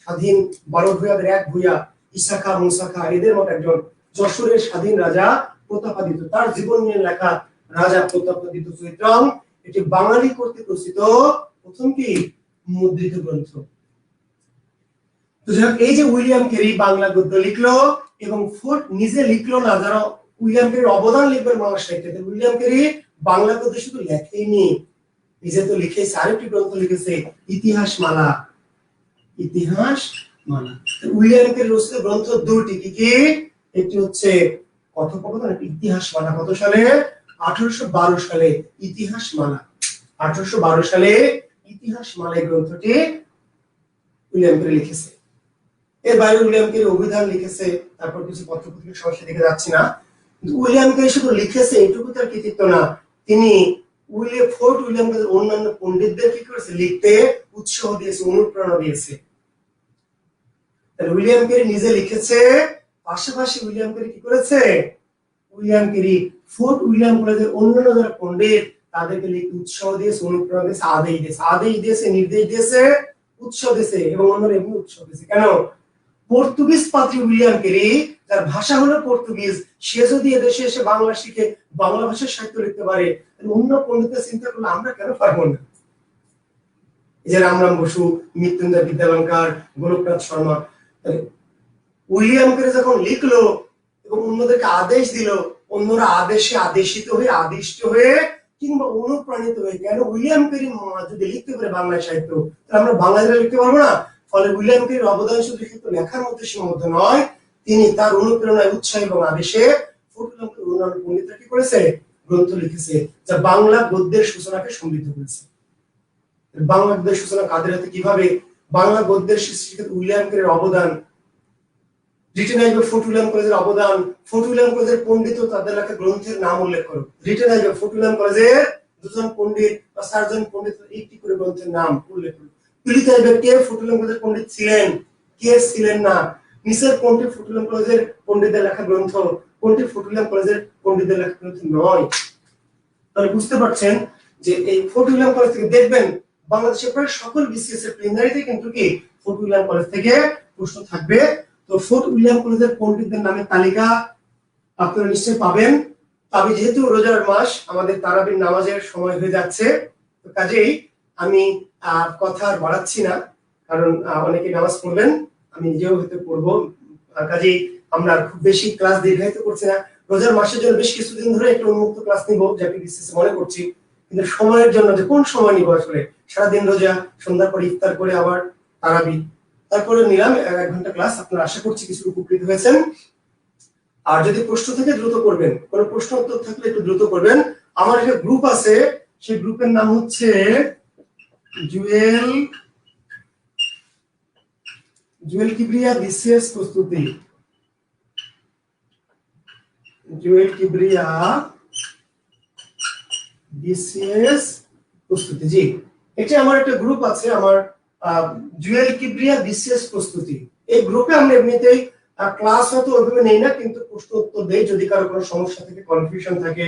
স্বাধীন 12 ভূঁইয়াদের এক ভূঁইয়া, ইসাখা মুসাখা এদের মতো একজন যশোরের স্বাধীন রাজা প্রতাপাদিত্য, তার জীবন নিয়ে লেখা রাজা প্রতাপাদিত্য চরিত্রং। এটি বাঙালি কর্তৃক রচিত প্রথম কি মুদ্রিত গ্রন্থ। তো এই যে উইলিয়াম ক্যারি বাংলা গদ্য লিখলো, এবং ফোর্ট নিজে লিখলো না, যারা উইলিয়াম ক্যারির অবদান লিখবেন বাংলা সাহিত্যে। উইলিয়াম ক্যারি বাংলা গদ্য শুধু লেখেনি, নিজে তো লিখেছে, আরেকটি গ্রন্থ লিখেছে ইতিহাস মালা। ইতিহাস মালা। উইলিয়াম ক্যারি রচিত গ্রন্থ দুটি, কি কি? একটি হচ্ছে কথোপকথন, একটি ইতিহাস মালা। কত সালে? 1812 সালে ইতিহাস মালা। 1812 সালে ইতিহাস মালা গ্রন্থটি উইলিয়াম ক্যারি লিখেছে। এর বাইরে উইলিয়াম ক্যারি অভিধান লিখেছে, তারপর কিছু পত্রপত্রিকা সমস্যা দিকে যাচ্ছি না। কিন্তু উইলিয়াম ক্যারি শুধু লিখেছে এটুকু তার কৃতিত্ব না, তিনি ফোর্ট উইলিয়াম ক্যারির অন্যান্য পণ্ডিতদের কি করেছে? লিখতে উৎসাহ দিয়েছে, অনুপ্রেরণা দিয়েছে। তাহলে উইলিয়াম ক্যারি নিজে লিখেছে, পাশাপাশি উইলিয়াম ক্যারি কি করেছে? উইলিয়াম ক্যারি ফোর্ট উইলিয়াম কলেজের অন্যান্য যারা পণ্ডিত তাদেরকে লিখতে উৎসাহ দিয়েছে, অনুপ্রেরণা দিয়েছে, আদেশ দিয়েছে, নির্দেশ দিয়েছে, উৎসাহ দিয়েছে, এবং অন্যরা এমনি উৎসাহ দিয়েছে। কেন? পর্তুগিজ পাত্রী উইলিয়াম ক্যারি, যার ভাষা হলো পর্তুগিজ, সে যদি এদেশে এসে বাংলা শিখে বাংলা ভাষার সাহিত্য লিখতে পারে, অন্য পণ্ডিতরা চিন্তা করলে আমরা কেন পারবো না? এই যে রামরাম বসু, মৃত্যুঞ্জয় বিদ্যালঙ্কার, গোলকনাথ শর্মা, উইলিয়াম ক্যারি যখন লিখলো এবং অন্যদেরকে আদেশ দিল, অন্যরা আদেশে আদেশিত হয়ে, আদিষ্ট হয়ে কিংবা অনুপ্রাণিত হয়ে, কেন উইলিয়াম ক্যারি যদি লিখতে পারে বাংলা সাহিত্য, তাহলে আমরা বাংলাদেশে লিখতে পারবো না? ফলে উইলিয়াম ক্যারির অবদান শুধু কিন্তু লেখার মধ্যে সীমাবদ্ধ নয়, তিনি তার অনুপ্রেরণায়, উৎসাহ এবং আদেশে অন্যান্য পণ্ডিতরা কি করেছে? গ্রন্থ লিখেছে, যা বাংলা গদ্যের সূচনাকে সমৃদ্ধ করেছে। বাংলা গদ্যের সূচনা কাদের হাতে, কিভাবে? বাংলা গদ্যের সৃষ্টিতে উইলিয়াম ক্যারির অবদান। রিটেন আসবে ফোর্ট উইলিয়াম কলেজের অবদান। ফোর্ট উইলিয়াম কলেজের পণ্ডিত তাদের লেখা গ্রন্থের নাম উল্লেখ করো। রিটেন আসবে ফোর্ট উইলিয়াম কলেজের 2 জন পণ্ডিত বা 4 জন পণ্ডিত একটি করে গ্রন্থের নাম উল্লেখ করো। তুলিতে আসবে কে ফোর্ট উইলিয়াম কলেজের পণ্ডিত ছিলেন, কে ছিলেন না। নিচের কোনটি ফোর্ট উইলিয়াম কলেজের পণ্ডিতদের লেখা গ্রন্থ, কোনটি ফোর্ট উইলিয়াম কলেজের পণ্ডিতদের লেখা গ্রন্থ নয়। তাহলে বুঝতে পারছেন যে এই ফোর্ট উইলিয়াম কলেজ থেকে দেখবেন বাংলাদেশের প্রায় সকল বিসিএস এর প্রিলিমিনারিতে কিন্তু কি ফোর্ট উইলিয়াম কলেজ থেকে প্রশ্ন থাকবে। তো ফোর্ট উইলিয়াম কলেজের পণ্ডিতদের নামের তালিকা আপনারা নিশ্চয়ই পাবেন। তবে যেহেতু রোজার মাস, আমাদের তারাবির নামাজের সময় হয়ে যাচ্ছে, তো কাজেই আমি কথা আর বাড়াচ্ছি না, কারণ অনেকে নামাজ পড়বেন, আমি নিজেও হয়তো পড়বো। কাজেই আমরা খুব বেশি ক্লাস দীর্ঘায়িত করছি না। রোজার মাসের জন্য বেশ কিছুদিন ধরে একটা উন্মুক্ত ক্লাস নিব, যাকে বিসিএস মনে করছি, কিন্তু সময়ের জন্য যে কোন সময় নিব আসলে, সারাদিন রোজা, সন্ধ্যার পর ইফতার করে আবার তারাবি, তারপরে নিলাম 1 ঘন্টা ক্লাস। আপনারা আশা করছি কিছু উপকৃত হয়েছেন। আর যদি প্রশ্ন থেকে দ্রুত করবেন, কোনো প্রশ্ন উত্তর থাকলে একটু দ্রুত করবেন। আমার একটা গ্রুপ আছে, সেই গ্রুপের নাম হচ্ছে জুয়েল কিবরিয়া বিসিএস প্রস্তুতি। জুয়েল কিবরিয়া বিসিএস প্রস্তুতি, জি, এটা আমার একটা গ্রুপ আছে, আমার জুয়েল কিবরিয়া বিসিএস প্রস্তুতি। এই গ্রুপে আমরা এমনিতেই ক্লাস হয়তো ওইভাবে নেই না, কিন্তু প্রশ্ন উত্তর দেই। যদি কারো কোনো সমস্যা থাকে, কনফিউশন থাকে,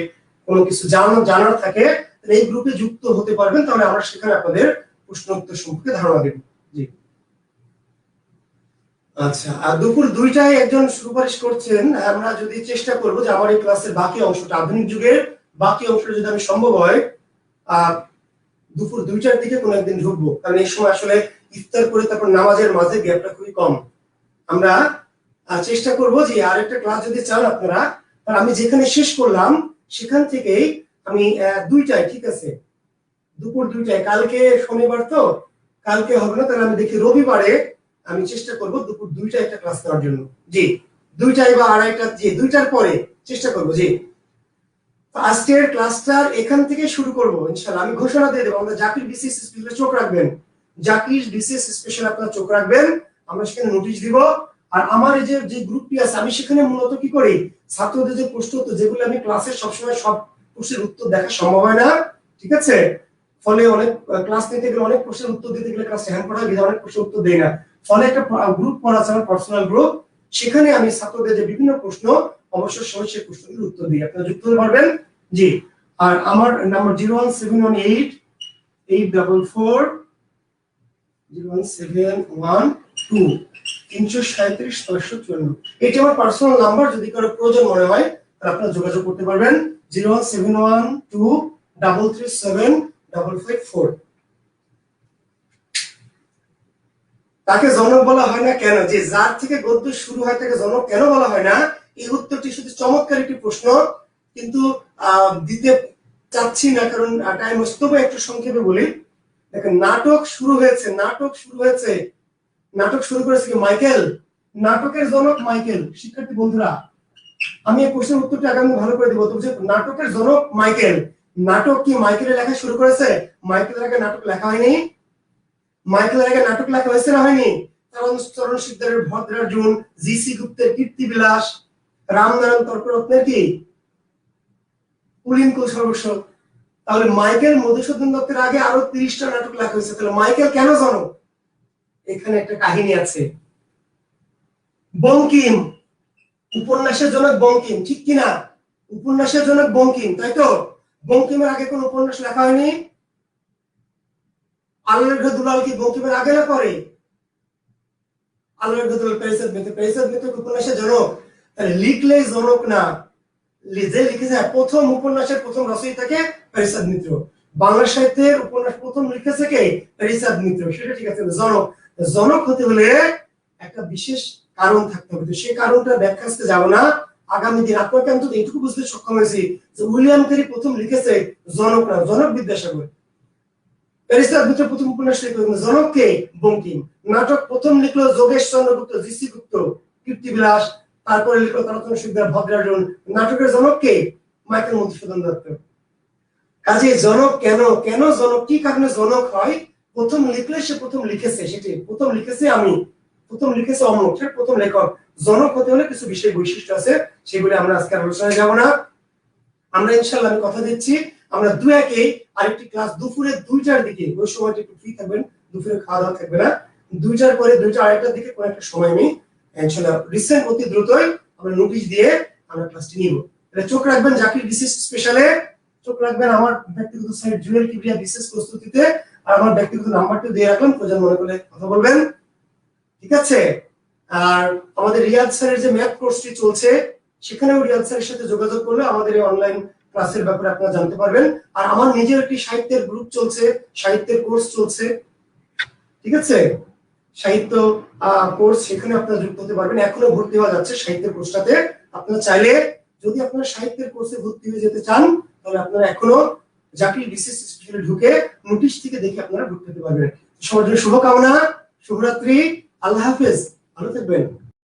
কোনো কিছু জানার থাকে, তাহলে এই গ্রুপে যুক্ত হতে পারবেন। তাহলে আমরা সেখানে আপনাদের প্রশ্ন উত্তর সম্পর্কে ধারণা দেব। জি, আচ্ছা। আর দুপুর 2টায় একজন সুপারিশ করছেন, আমরা যদি চেষ্টা করব যে আমার এই ক্লাসের বাকি অংশটা, আধুনিক যুগের বাকি অংশটা যদি আমি সম্ভব হয় দুপুর 2টার দিকে কোনো একদিন ঢুকবো, কারণ এই সময় আসলে ইফতার করে তারপর নামাজের মাঝে গ্যাপটা খুবই কম। আমরা চেষ্টা করব যে আরেকটা ক্লাস যদি চান আপনারা, তাহলে আমি যেখানে শেষ করলাম সেখান থেকেই আমি 2টায়, ঠিক আছে, দুপুর 2টায়, কালকে শনিবার তো কালকে হবে না, তাহলে আমি দেখি রবিবারে আমি চেষ্টা করব দুপুর 2টায় একটা ক্লাস নেওয়ার জন্য। জি, 2টায় বা 2:30, জি 2টার পরে চেষ্টা করব। জি, আজকের ক্লাসটা এখান থেকে শুরু করব ইনশাআল্লাহ। আমি ঘোষণা দিয়ে দেবো, আমরা জাকির বিসিএস স্পেশালে চোখ রাখবেন, জাকির বিসিএস স্পেশাল আপনারা চোখ রাখবেন, আমরা সেখানে নোটিশ দিব। আর আমার এই যে গ্রুপটি আছে, আমি সেখানে মূলত কি করি, ছাত্রদের যে প্রশ্ন উত্তর, যেগুলো আমি ক্লাসে সবসময় সব প্রশ্নের উত্তর দেখা সম্ভব হয় না, ঠিক আছে, ফলে অনেক ক্লাস নিতে গেলে, অনেক প্রশ্নের উত্তর দিতে গেলে ক্লাসে হ্যাম্পার হয়, অনেক প্রশ্নের উত্তর দেই না। ফলে একটা গ্রুপ করা আছে আমার, পার্সোনাল গ্রুপ, সেখানে আমি ছাত্রদের যে বিভিন্ন প্রশ্ন, অবশ্যই সেই প্রশ্নগুলোর উত্তর দিই, আপনারা যুক্ত হতে পারবেন। জি, আর আমার নাম্বার 01718840712 এটি আমার পার্সোনাল নাম্বার। যদি কারো প্রয়োজন মনে হয় তাহলে আপনারা যোগাযোগ করতে পারবেন। 01712337554। তাকে জনক বলা হয় না কেন, যে যার থেকে গদ্য শুরু হয় তাকে জনক কেন বলা হয় না, এই উত্তরটি শুধু চমৎকার একটি প্রশ্ন, কিন্তু দিতে চাচ্ছি না কারণ টাইম ওয়েস্ট। তবে একটু সংক্ষেপে বলি। দেখেন, নাটক শুরু হয়েছে নাটক শুরু করেছে কি মাইকেল, নাটকের জনক মাইকেল। শিক্ষার্থী বন্ধুরা, আমি এই প্রশ্নের উত্তরটা আগামী ভালো করে দিব। তবে নাটকের জনক মাইকেল, নাটক কি মাইকেলের লেখা শুরু করেছে? মাইকেলের আগে নাটক লেখা হয়নি? মাইকেলের আগে নাটক লেখা হয়েছে না হয়নি? চরণ সিকদারের ভদ্রার্জুন, জি.সি. গুপ্তের কীর্তিবিলাস, রামনারায়ণ তর্করত্নের কি পুলিনকুল সর্বস্ব। তাহলে মাইকেল মধুসূদন দত্তের আগে আরো 30টা নাটক লেখা হয়েছে। তাহলে মাইকেল কেন জনক? এখানে একটা কাহিনী আছে। বঙ্কিম, উপন্যাসের জনক বঙ্কিম, ঠিক কিনা? উপন্যাসের জনক বঙ্কিম, তাই তো? বঙ্কিমের আগে কোন উপন্যাস লেখা হয়নি? আল্লাহর দুলাল কি বঙ্কিমের আগে না পরে? আল্লাহর দুলাল পেরিসাদ মিত্র উপন্যাসের জনক। তাহলে লিখলে জনক না, যে লিখেছে প্রথম উপন্যাসের প্রথম রচয়িতাকে পেরিসাদ মিত্র। বাংলা সাহিত্যের উপন্যাস প্রথম লিখেছে কে? পেরিসাদ মিত্র, সেটা ঠিক আছে। জনক, জনক হতে হলে একটা বিশেষ কারণ থাকতে হবে। তো সেই কারণটা ব্যাখ্যা করতে যাব না, আগামী দিন আপনাকে আমি তো এইটুকু বুঝতে সক্ষম হয়েছি যে উইলিয়াম ক্যারি প্রথম লিখেছে জনক না, জনক বিদ্যাসাগর। পেরিসাদ মিত্র প্রথম উপন্যাস লিখেছেন, জনক কে? বঙ্কিম। নাটক প্রথম লিখলো যোগেশ চন্দ্র গুপ্ত, জি.সি. গুপ্ত, কীর্তিবিলাস। তারপরে লিখলো তারাচন্দ্র শিকদার, ভদ্রার্জুন। নাটকের জনক কে? মাইকেল মধুসূদন দত্ত। কাজে জনক কেন, জনক কি কারণে জনক হয়? প্রথম লিখলে সে প্রথম লিখেছে, সেটি প্রথম লিখেছে আমি, প্রথম লিখেছে অমুক, সে প্রথম লেখক। জনক হতে হলে কিছু বিশেষ বৈশিষ্ট্য আছে, সেগুলি আমরা আজকে আলোচনায় যাব না। আমরা ইনশাআল্লাহ, আমি কথা দিচ্ছি, আমরা 2-1 আরেকটি ক্লাস দুপুরে 2টার দিকে, ওই সময়টা একটু ফ্রি থাকবেন, দুপুরে খাওয়া দাওয়া থাকবে না, 2টার পরে 2টা আড়াইটার দিকে কোন একটা সময় আমি ইনশাআল্লাহ রিসেন্ট অতি দ্রুতই আমরা নোটিশ দিয়ে আমরা ক্লাসটি নিব। তাহলে চোখ রাখবেন জাকির বিশেষ স্পেশালে, চোখ রাখবেন আমার ব্যক্তিগত সাইট জুয়েল কিবরিয়া বিশেষ প্রস্তুতিতে, আর আমার ব্যক্তিগত নাম্বারটা দিয়ে রাখলাম, প্রয়োজন মনে করলে কথা বলবেন, ঠিক আছে? আর আমাদের রিয়াদ স্যারের যে ম্যাথ কোর্সটি চলছে সেখানেও রিয়াদ স্যারের সাথে যোগাযোগ করলে আমাদের এই অনলাইন ক্লাসের ব্যাপারে আপনারা জানতে পারবেন। আর আমার নিজের একটি সাহিত্যের গ্রুপ চলছে, সাহিত্যের কোর্স চলছে, ঠিক আছে? সাহিত্য কোর্স, সেখানে আপনারা যুক্ত হতে পারবেন, এখনো ভর্তি হওয়া যাচ্ছে সাহিত্যের কোর্সটাতে। আপনারা চাইলে যদি আপনারা সাহিত্যের কোর্সে ভর্তি হয়ে যেতে চান তাহলে আপনারা এখনো জাকির বিশেষ স্পেশালে ঢুকে নোটিশ থেকে দেখে আপনারা ভর্তি হতে পারবেন। সবার জন্য শুভকামনা, শুভরাত্রি, আল্লাহ হাফেজ, ভালো থাকবেন।